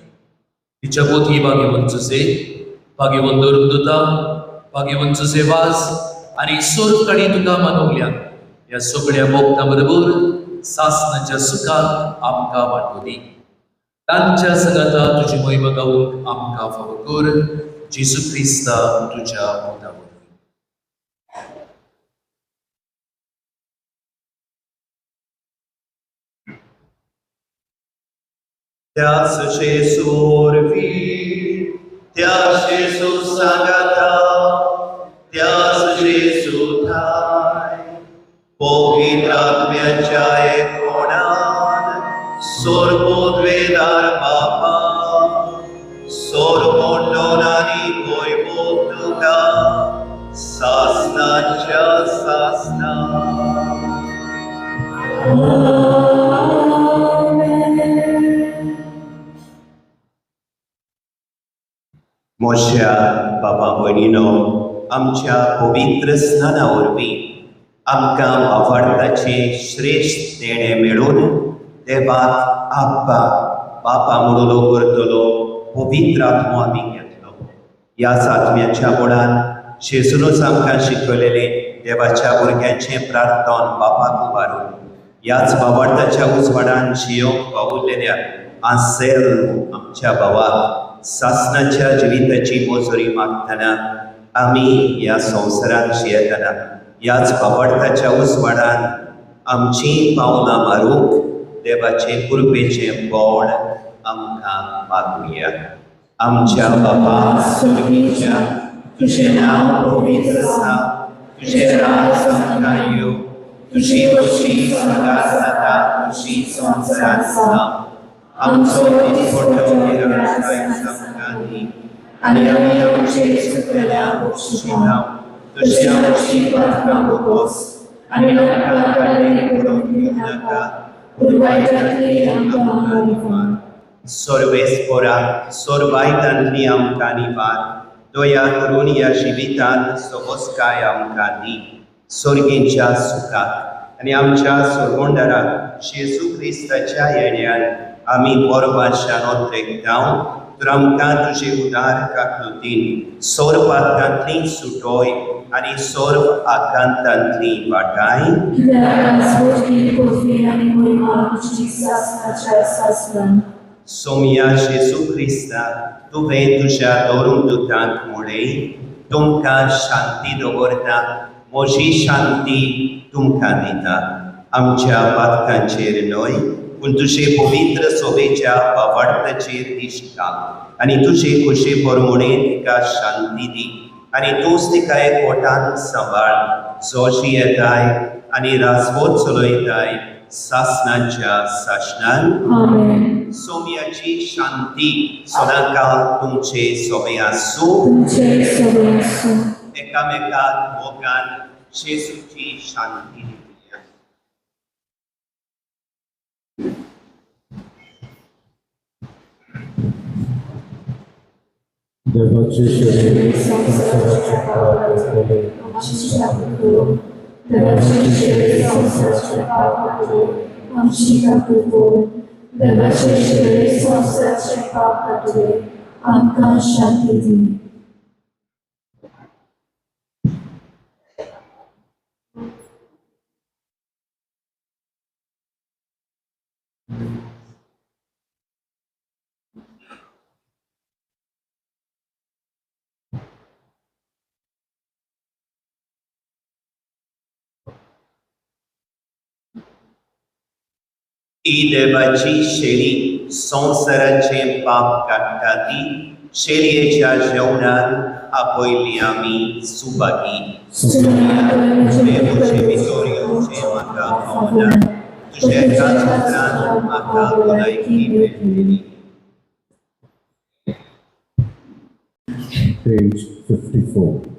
Speaker 8: तिच्या पोथी भाग्यवंत जुसे, भाग्यवंत दुता, भाग्यवंत जुसे वास आनी सोरकाणी तुका मानवल्या या सगळ्या भक्तां बरोबर सासणाच्या सुखात आमकां वांटोदी. तांच्या सगाता तुजी महिमा गावूंक आमकां फावो कर. जेजू क्रिस्ता तुज्या पोटा वरवीं.
Speaker 1: त्याच जेजू वरवीं, त्याच जेजू सांगाता, त्याच जेजू थाय पवित्र आत्म्याच्या एकवणान सोर्गोद्वेदार बापा सोर्गोंडोन आनी वैभव तुका सासणाच्या सासना. मोशा बाबा भयणीनो, आमच्या पवित्र स्नाना वरवीं आमकां वावरताचे श्रेष्ठ देणे मेळून देवाक आब्बा बापा म्हणून करतलो पवित्र आत्मो आमी घेतलो. ह्याच आत्म्याच्या गुणान जेजूनच आमकां शिकयलेले देवाच्या भुरग्यांचे प्रार्थन बापाक उबारून ह्याच वावरताच्या उजवाडान जियोंक पावलेल्या आंसेल्मो आमच्या भावाक सासणाच्या जिविताची मोजोरी मागतना आमी ह्या संवसारांत जियेतना ह्याच वावरताच्या उजवाडान आमची पावलां मारूंक देवाचे कृपेचे बोड आमकां मागुया. आमच्या बाबा स्वर्गीच्या, तुझे नाव पवित्र आसा, तुझे राज आमकां येवं, तुझी बशी स्वर्गांत जाता तशी संवसारांत जावं. आमचो दिसपट्टो मेळटा आमकां दी आनी आमी आमचे चुकल्याक बक्षिना तशी आमची पातकां बगोस आनी आमकां काडे करूंक दिवं नाका, पूण वायटांतली आमकां हाडून सर्वेस्परा सर्वायतांतली आमकां निवार दया करून ह्या जिवितांत सोबोसकाय आमकां दी सर्गेच्या सुखाक आनी आमच्या सोर्गोंडाराक जेजू क्रिस्ताच्या येण्यार आमी परभाशान ओद्रेक जावं तर आमकां तुजे उदार काकुतीन सोर्पांतली सुटोय आनी सोर्व आकांतांतली वाटाय सोम्या जेजू क्रिस्ता तुवें तुज्या दोन दुतांक म्हणले तुमकां शांती दवरता म्हजी शांती तुमकां दिता आमच्या पातकांचेर न्हय पूण तुजे पवित्र सोबेच्या वावडताचेर दिश्ट घाल आनी तुजे खुशे परमणे तिका शांती दी आनी तूंच तिका एकवटान सांबाळ जो जियेताय आनी राजवट चलयताय सासणाच्या सासणान सोम्याची शांती सदांकाळ तुमचे सोबे आसूं एकामेकाक मोगान जेजूची शांती दिवया.
Speaker 4: देवाचे शरीर संसाराचे पाप केले देवाचे शरीर संसाराचे पाप केले आमची काकूर देवाचे शरीर संसाराचे पाप केले आमकां शांती दी.
Speaker 1: ही देवाची शेळी संसाराचे पाप काडटा ती शेळयेच्या जेवणान आपयली आमी सुभागी देवाचे भितर येवचे म्हाका पावना तुज्या एकाच उतरान म्हाका भलायकी मेळटली.
Speaker 4: Page 54.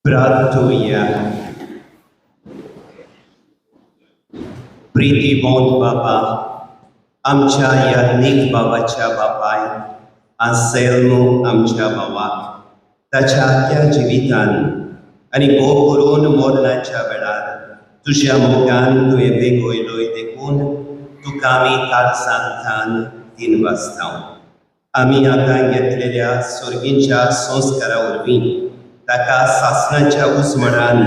Speaker 1: प्रार्थूया. प्रीतीमोद बाबा, आमच्या याज्ञिक बाबाच्या बापाय आंसेल्मो आमच्या भावाक ताच्या आख्या जिवितान आनी भोव करून मरणाच्या वेळार तुज्या मोगान तुवें वेगयलोय देखून तुका आमी काळजांतल्यान दिनवासतांव. आमी आतां घेतलेल्या सुर्गीच्या संस्कारा वरवीं ताका सासणाच्या उजमडान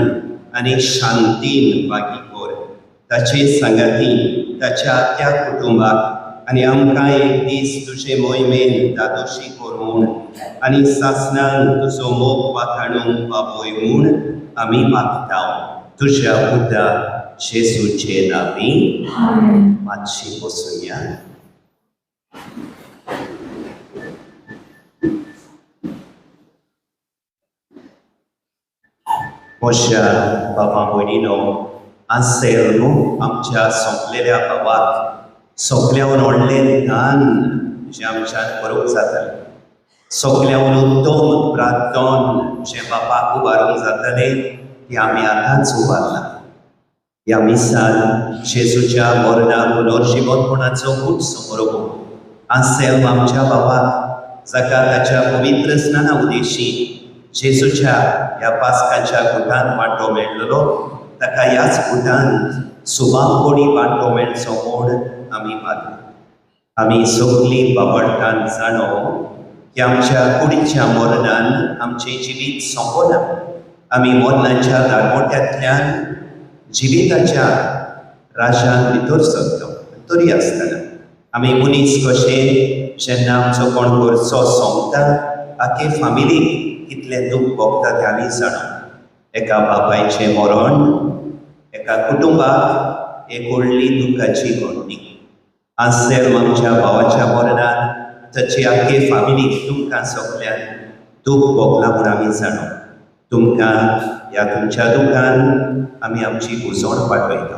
Speaker 1: आनी शांतीन बागी कर. ताचे सांगाती ताच्या आख्या कुटुंबाक आनी आमकां एक दीस तुजे मोहिमेन दादोशी करून आनी सासणान तुजो मोग वाखाणूंक बाबोय म्हूण आमी मागतांव. तुज्या पुता जेजूचे नांवी. मातशी बसूया. म्हज्या बाबा भयणीनो, आंसेल्मो आमच्या सोंपलेल्या भावाक सगळ्यान व्हडलें दान जें आमच्यान करूंक जातालें, सगळ्यान उत्तम प्रार्थन जें बापाक उबारूंक जातालें तें आमी आतांच उबारला. ह्या मिसान जेजूच्या मरणा पुनर्जीवनपणाचो उत्सव बरोबर आंसेल्म आमच्या बाबाक जाका ताच्या पवित्र स्नाना उदेशी जेजूच्या ह्या पास्काच्या गुटांत वांटो मेळ्ळलो, ताका ह्याच गुटांत सुवांकोडी वांटो मेळचो म्हूण आमी मागता. आमी सगळीं बाबडटान जाणो की आमच्या कुडीच्या मरणान आमचें जिवीत सोंपना. आमी मरणाच्या दारवट्यांतल्यान जिविताच्या राजान भितर सरता. तरी आसतना आमी मनीस कशें जेन्ना आमचो कोण घरचो सोंपता आखे फामिलीक कितलें दूख भोगता तें आमी जाणा. एका बापायचें मरण एका कुटुंबाक एक व्हडली दुखाची घडणी. आंसेल्म आमच्या भावाच्या मरणान ताची आख्खे फामिलीक तुमकां सगळ्यांक दूख भोगला म्हूण आमी जाणो. तुमकां ह्या तुमच्या दुखान आमी आमची उजवण पाठयता.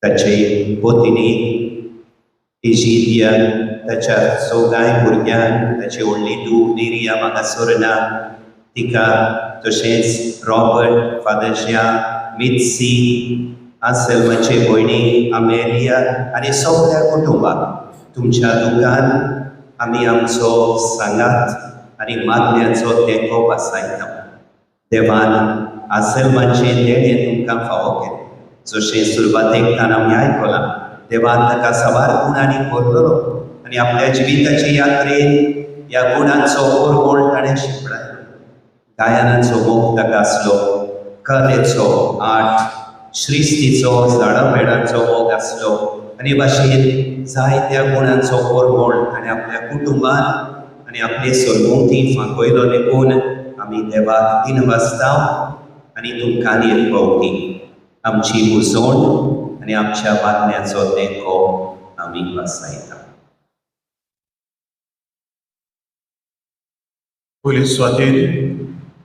Speaker 1: ताचे पोतिनी इजिदिया ताच्या चौगाय भुरग्यांक ताची व्हडली धूव नेरिया मागासोर ना तिका, तशेंच रॉबर्ट, फादर्जिया, मित्सी, आंसेल्माचे भयणी अमेलिया आनी सगळ्या कुटुंबाक तुमच्या दुखान आमी आमचो सांगात आनी मागण्यांचो तेंको पासयता. देवान आंसेल्माचें देणें तुमकां फावो केलें. जशें सुरवातेकतान आमी आयकलां, देवान ताका साबार गुणांनी भरलेलो आनी आपल्या जिविताचे यात्रेन ह्या गुणांचो परमोळ ताणें शिपडायलो. गायनाचो मोग ताका आसलो, कलेचो, आर्ट, श्रिस्तीचो, झाडां-पेडांचो मोग आसलो आनी भाशेन जायत्या गुणांचो परमोळ ताणें आपल्या कुटुंबान आनी आपले सरभोंवती फांकयलो. देखून आमी देवाक दिनवासतांव आनी तुमकां निर्भोवती आमची उजवण आनी आमच्या मागण्याचो तेंको आमी पासयता.
Speaker 7: पयली सुवातेर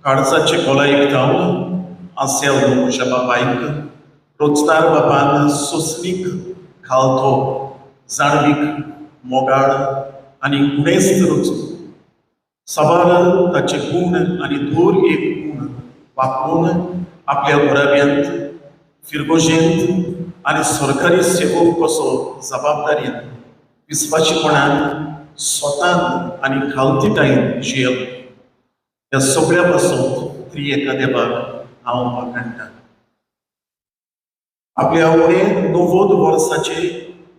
Speaker 7: काळजाचे खोलायेक धांवन आंसेल्म म्हज्या बापायक रोजदार बापान सोंसणीक घालतो, जाणवीक, मोगाळ आनी गुणेस्त रचून साबार ताचे गुण आनी धोर एक गुण वापरून आपल्या उराव्यांत, फिरगोजेंत आनी सरकारी सेवक कसो जबाबदारीन, विस्वाशीपणान, स्वतान आनी घालतीकायेन जियेलो. ह्या सगळ्या पासून त्रिएका देवाक हांव वाखाणटां. आपल्या फुडें 90 वर्साचे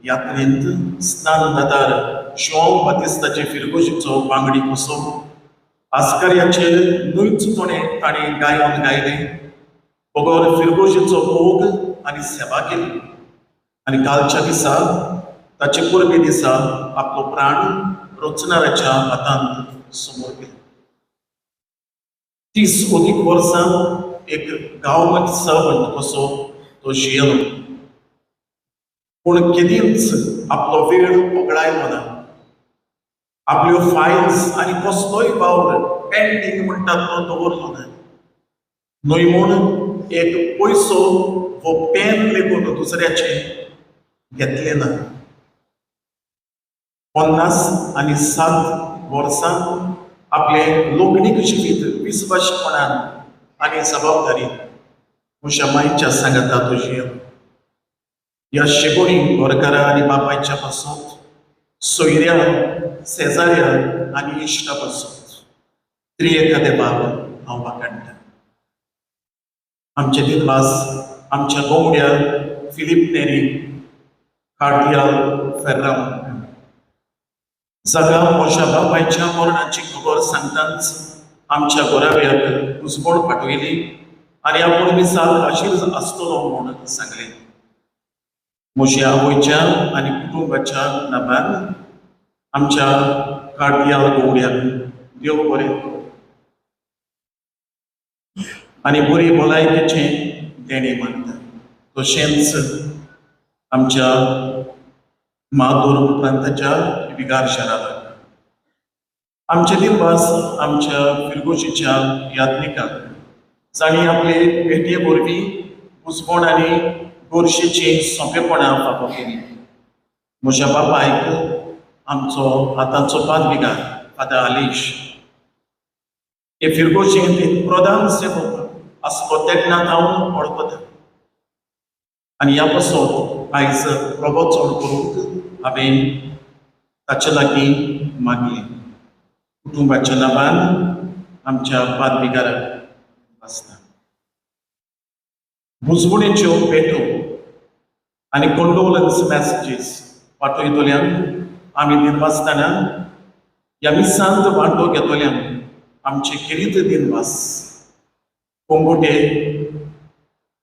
Speaker 7: यात्रेंत स्नानदातार शॉम बातिस्ताचे फिरगोशीचो वांगडी कसो आस्कार्याचे नुयच तोणें ताणें गायन गायलें. बगोर फिरगोशीचो मोग आनी सेवा केली आनी कालच्या दिसा ताचे परबे दिसा आपलो प्राण रचणाऱ्याच्या हातांत समोर केलो. 30 अधिक वर्सां एक गांवमत सर्वंट कसो तो जियेलो. पूण केदींच आपलो वेळ वगडायलो ना. आपल्यो फायल्स आनी कसलोय वावर पेंडींग म्हणटात तो दवरलो ना. न्हय म्हूण एक पयसो वो पेन लेगून दुसऱ्याचे घेतले ना. 57 वर्सां आपले लोकणीक जिवीत विस्वासपणान आनी जबाबदारीन म्हज्या मायेच्या सांगाता तो जियेलो. ह्या शेकोणी घरकारां आनी बापायच्या पासत सोयऱ्या शेजाऱ्या आनी इश्टा पासत त्रिएकादे बाब हांव वाकाडटा. आमचे दिनवास आमच्या गोंगड्या फिलीप नेरी कार्डियाल फेर्राम जागा म्हज्या बापायच्या मरणाची खबर सांगताच आमच्या घोराब्याक उजवण पाठयली आनी आपूण मिसाल हाजीर आसतलो म्हूण सांगलें. म्हज्या आवयच्या आनी कुटुंबाच्या नांवान आमच्या कार्डियाल गोंगड्याक देव बरें करूं आनी बरी भलायकेचें देणे मागता. तशेंच आमच्या माधुर प्रांताच्या विगार शाराक आमचे दिनवास आमच्या फिरगोशीच्या यात्निकांक जाणी आपले भेटये वरवीं उजवण आनी गोरशेची सोंपेपणां फावो केली. म्हज्या बापायक आमचो आतांचो पादविगार फादर आलेश हे फिरगोशींत एक प्रधान सेवक आसलो तेन्ना हांव वळखता. आनी ह्या पासत आयज प्रवचन करूंक हांवें ताचे लागीं मागलें. कुटुंबाच्या नांवान आमच्या पादविगाराक वाचता. बुजवणेच्यो भेटो आनी कंडोलन्स मॅसेजीस पाठयतल्यांक आमी दिनवासतना ह्या मिसांत वांटो घेतल्यांक आमचे किरीत दिनवास कोंगोटे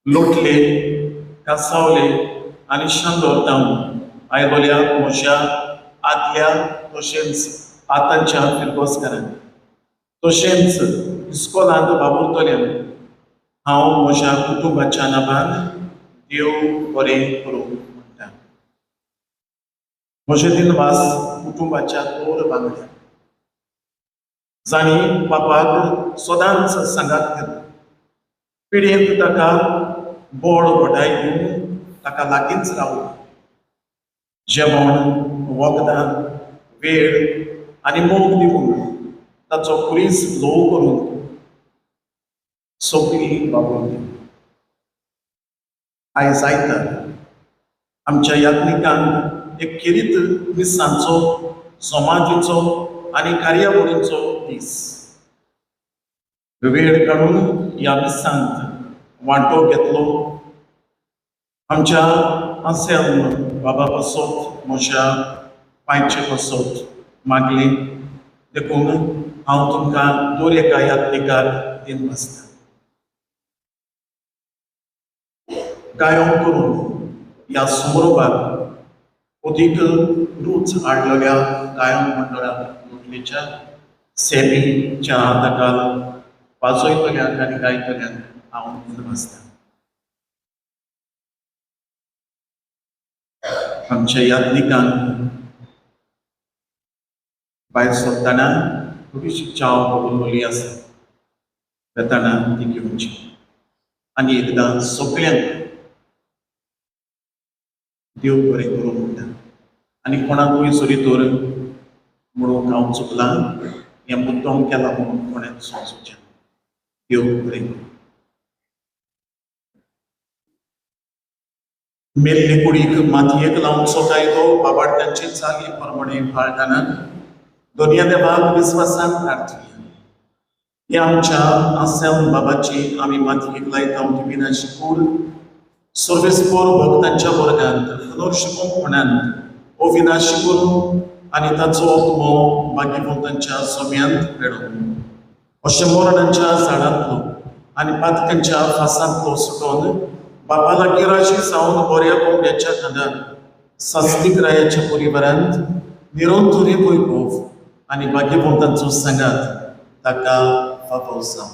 Speaker 7: लोटले कासावले आनी शांदोर जावन आयलोल्या म्हज्या आदल्या तशेंच आतांच्या फिरगोसकारांक तशेंच इस्कॉलांत वावुरतल्यांक हांव म्हज्या कुटुंबाच्या नांवान देव बरें करूं म्हणटा. म्हजे दिनवास कुटुंबाच्या तोर बांगड्यांक जाणी बापाक सदांच सांगात केलो. पिडेंत ताका बोड घोटाय दिवन ताका लागींच रावलो. जेवण वखदां वेळ आनी मोग दिवन ताचो कुरीस ल्हव करून सगळीं वावुरली. आयज आयतार आमच्या यात्निकांक एक किरीत मिसांचो समाधीचो आनी कार्यावळींचो दीस. वेळ काडून ह्या मिसांत वांटो घेतलो. आमच्या आंसेल बाबा पासत म्हज्या पांयचे पासत मागली देखून हांव तुमकां दर एका यात्निकाक दिन वाचता. गायो करून ह्या समारोहाक अदीक रूच हाडलेल्या गायन मंडळाक लोटलेच्या सेबीच्या ताका वाजयतल्यांक आनी गायतल्यांक हांव दिन वाचता. आमच्या यात्निकांक भायर सरतना थोडीशी चाव दवरलेली आसा. वेताना ती घेवची आनी एकदां सगळ्यांक देव बरें करूं म्हणटा. आनी कोणाकूय जरी तर म्हणून हांव चुकलां हें मुद्दम केलां म्हणून कोणें समजुचें. देव बरें करूं. मेल्ले कुडीक मातयेक लावचो कायदो बाबार्थ्यांची जाली प्रमाणे पाळटना दोनया देवाक विस्वासान प्रार्थना. हे आमच्या आंसेल बाबाची आमी मातयेक लायता ती विनाशी कूड सर्वेस्पोर भक्तांच्या वर्गांत हनर्शिकोपणांत अविनाशी करून आनी ताचो आत्मो भाग्यवंतांच्या सोम्यांत पेडून अशें मरणांच्या झाडांतलो आनी पातकांच्या फासांतलो सुटोन बाबा लागीं राशी जावन बऱ्या कोंड्याच्या खांदार सास्तीक रायाच्या परिवारांत निरंतरी वैभव आनी भाग्यवंतांचो सांगात ताका फावो जावं.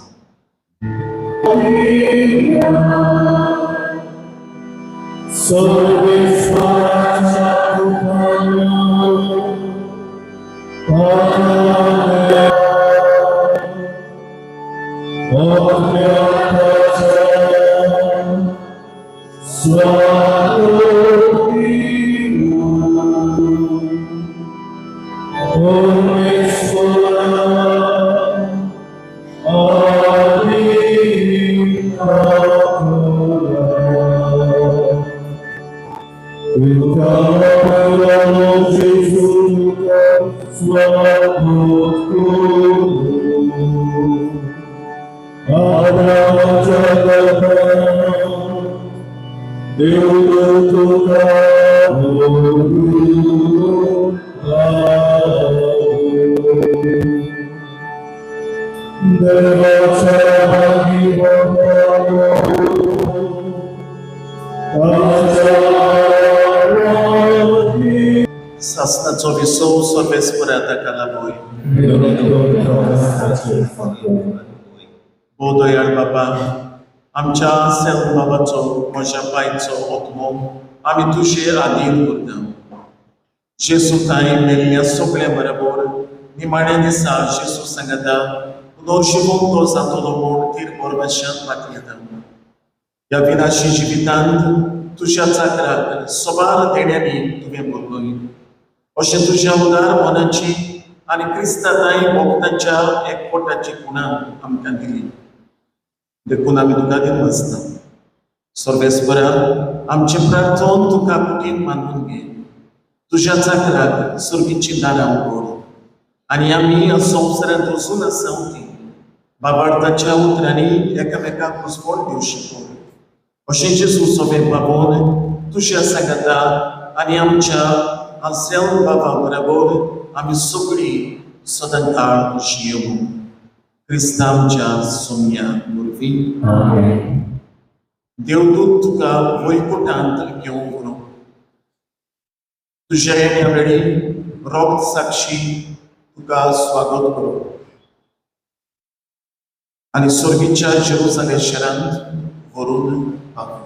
Speaker 7: Sasnaco wiso sorvespora taka laboi. Bodoyar बाबा आमच्या सेल बाबाचो म्हज्या पायचो ओतमो आमी तुजे आधीन करता. जेसू ताई मेल्ल्या सगळ्या बरोबर निमाण्या दिसा जेसू सांगता पुनर्जीवन तो जातलो म्हूण तीर बरोबरच्यान पातयेता. ह्या विनाशी जिवितांत तुज्या चाकराक सोबार देण्यानी तुवें भरलोय. अशें तुज्या उदार मनाची आनी क्रिस्ताताय भक्तांच्या एकवटाची खुणा आमकां दिली. देखून आमी तुका दिन वाचता. सर्वेस्परा आमचे प्रार्थन तुका कुटीन मानून घे. तुज्या चाकराक सर्गीची दारां उगड आनी आमी ह्या संवसारांत वचून आसा ती बाबार्थाच्या उतरांनी एकामेकाक घुसपण दिवची पड. अशें जेसू सोबेत बाबोन तुज्या सांगाता आनी आमच्या आसेल बाबा बरोबर आमी सगळीं सदां काळ जियेवू. क्रिस्तांच्या सोम्या वरवीं देवदूत तुका वैकुंठांत घेवन व्हरो. तुज्या येण्या वेळी रोगत साक्षी तुका स्वागत करो आनी स्वर्गीच्या जेरुसलेम शारांत व्हरून पावो.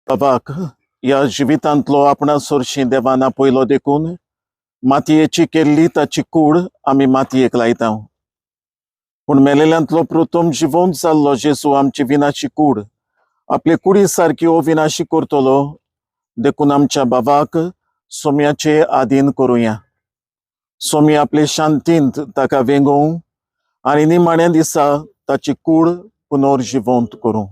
Speaker 9: बाबाक ह्या जिवितांतलो आपणा सोरशी देवाना पयलो देखून मातयेची केल्ली ताची कूड आमी मातयेक लायता. पूण मेलेल्यांतलो प्रथम जिवंत जाल्लो जेसू आमची विनाशी कूड आपले कुडी सारकी अविनाशी करतलो. देखून आमच्या बाबाक सोम्याचे आधीन करुया. सोमी आपले शांतींत ताका वेंगोव आनी निमाण्या दिसा ताची कूड पुनर्जिवंत करूं.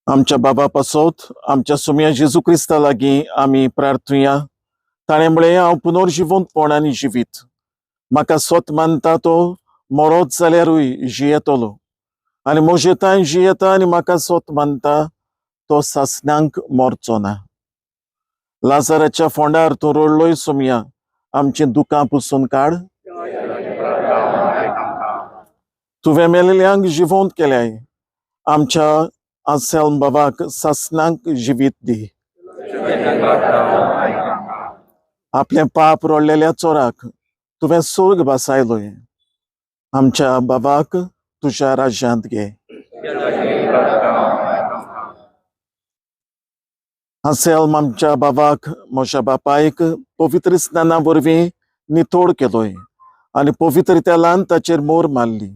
Speaker 9: आमच्या बाबा पासत आमच्या सोम्या जेजू क्रिस्ता लागीं आमी प्रार्थुया. ताणे म्हळें हांव पुनर्जिवंतपणांनी जिवीत. म्हाका स्वत मानता तो मरोत जाल्यारूय जियेतलो आनी मोजेताय जियेता आनी म्हाका स्वत मानता तो सासणांक मरचो ना. लाजाराच्या फोंडार तूं रडलोय सोम्या, आमची दुकां पुसून काड. तुवें मेलेल्यांक जिवंत केल्याय. आमच्या आसेल बाबाक सासणांक जिवीत दी. आपले पाप रडलेल्या चोराक तुवें स्वर्ग बसायलोय. आमच्या बाबाक तुज्या राज्यांत घे. आसेल आमच्या बाबाक म्हज्या बापायक पवित्र स्नाना वरवीं नितोड केलोय आनी पवित्रतेलान ताचेर मोर मारली.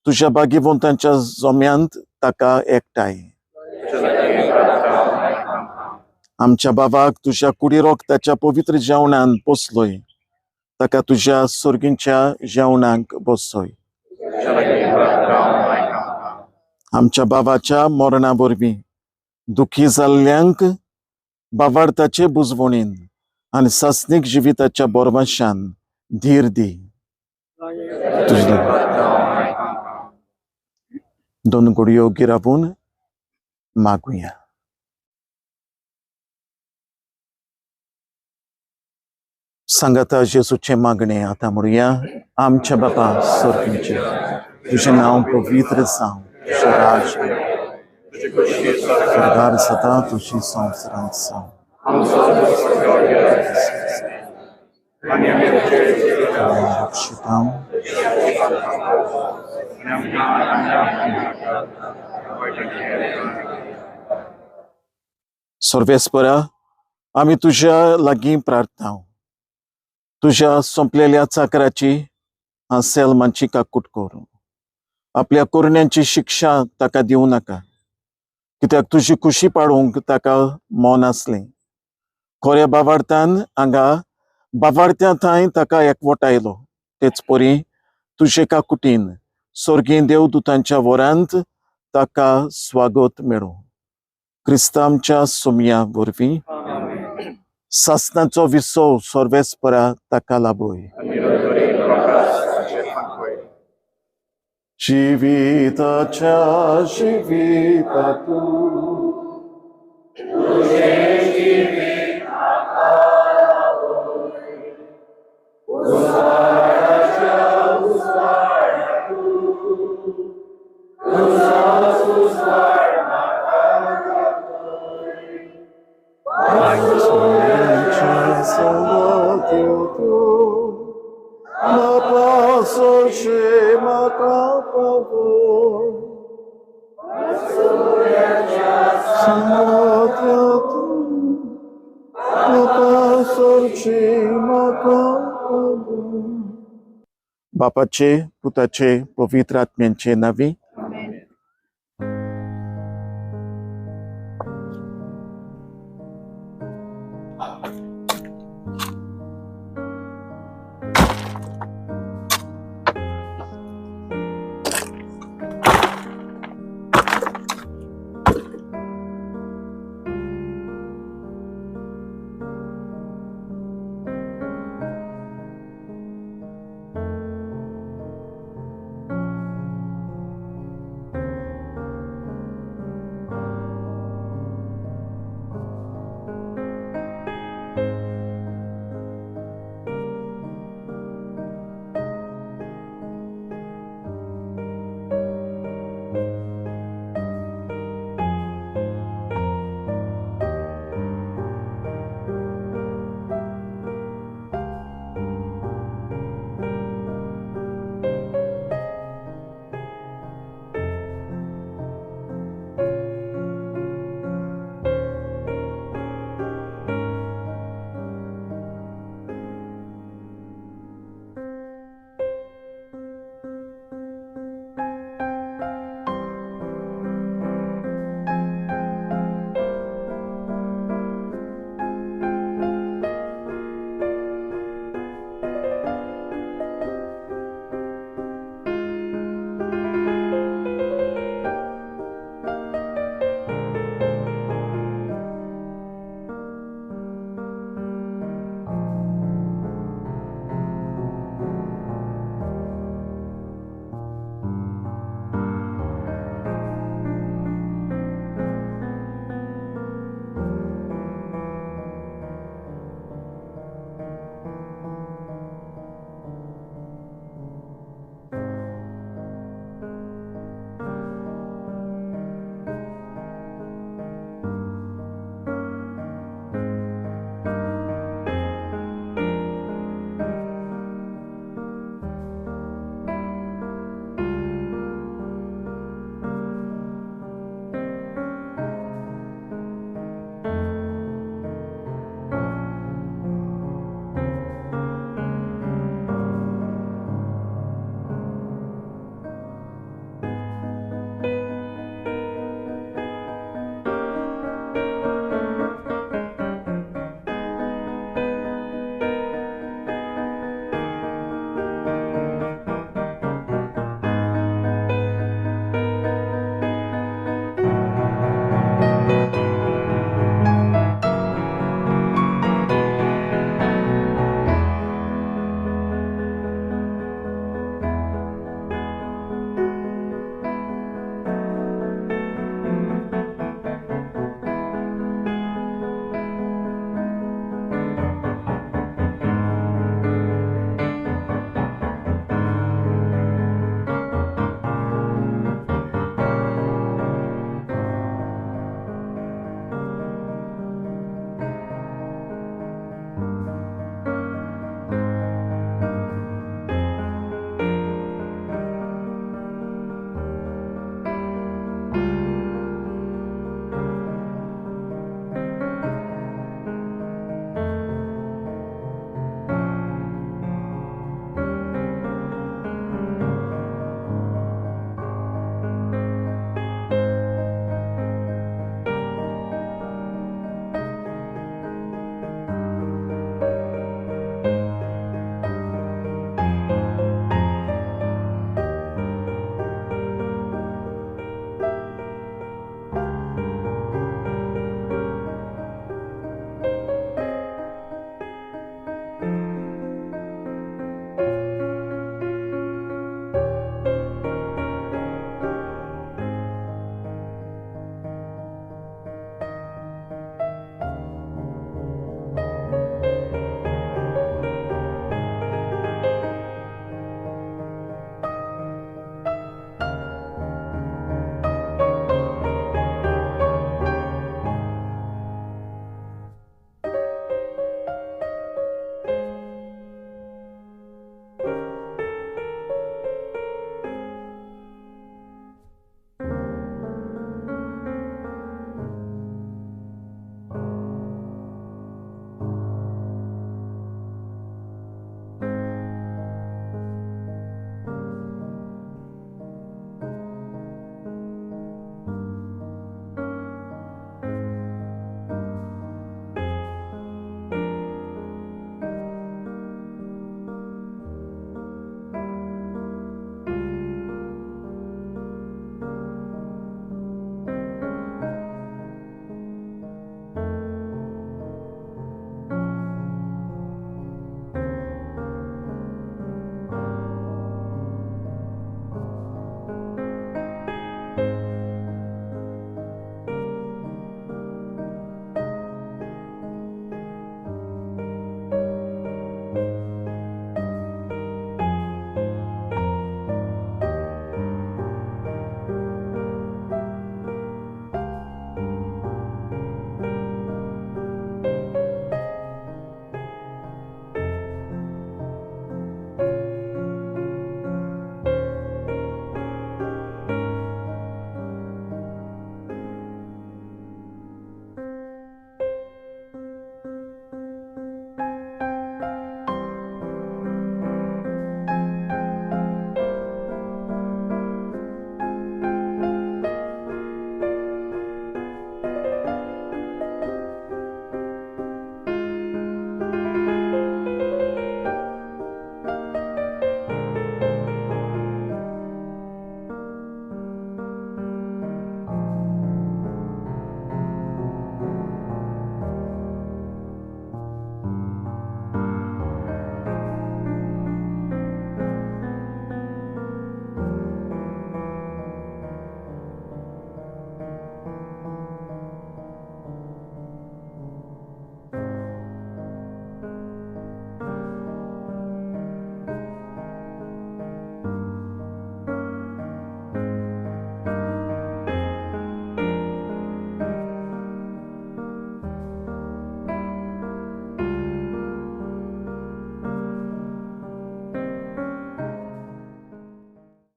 Speaker 9: तुज्या भाग्यवंतांच्या जोम्यांत ताका एकठांय. आमच्या बाबाक तुज्या कुडी रोगताच्या पवित्र जेवणान पोसलोय. ताका तुज्या सर्गीच्या जेवणाक बसोय. आमच्या बाबाच्या मरणा वरवीं दुखी जाल्ल्यांक बावार्थाचे बुजवणीन आनी सासनीक जिविताच्या बोरमाशान धीर दी. दोन घडयो गिरावून मागुया. सांगाता जेजूचे मागणे आता म्हणुया. आमच्या बापा स्वर्गीचे, तुझे नाव पवित्र जावं, तुझे राज सरदार सदा तुझी संवसारांत जावं. सर्वेस्परा, आम्ही तुझ्या लागीं प्रार्थना. तुझ्या संपलेल्या चाकराची सेल्मांची काकूट करू. आपल्या कोरण्यांची शिक्षा ताका दिवं नाका, कित्याक तुजी खुशी पाडूंक ताका मौन आसलें. खऱ्या बावार्थान हांगा बावार्थ्या थंय ताका एकवटायलो. तेच परी तुजे काकुटीन स्वर्गीय देवदूतांच्या वरांत ताका स्वागत मेळो. क्रिस्तांच्या सुमया वरवीं सासनाचो विसव सर्वेस्परा ताका लाभोय. जिविताच्या जिवितातू बापाचे, पुताचे, पवित्र आत्म्यांचे नावी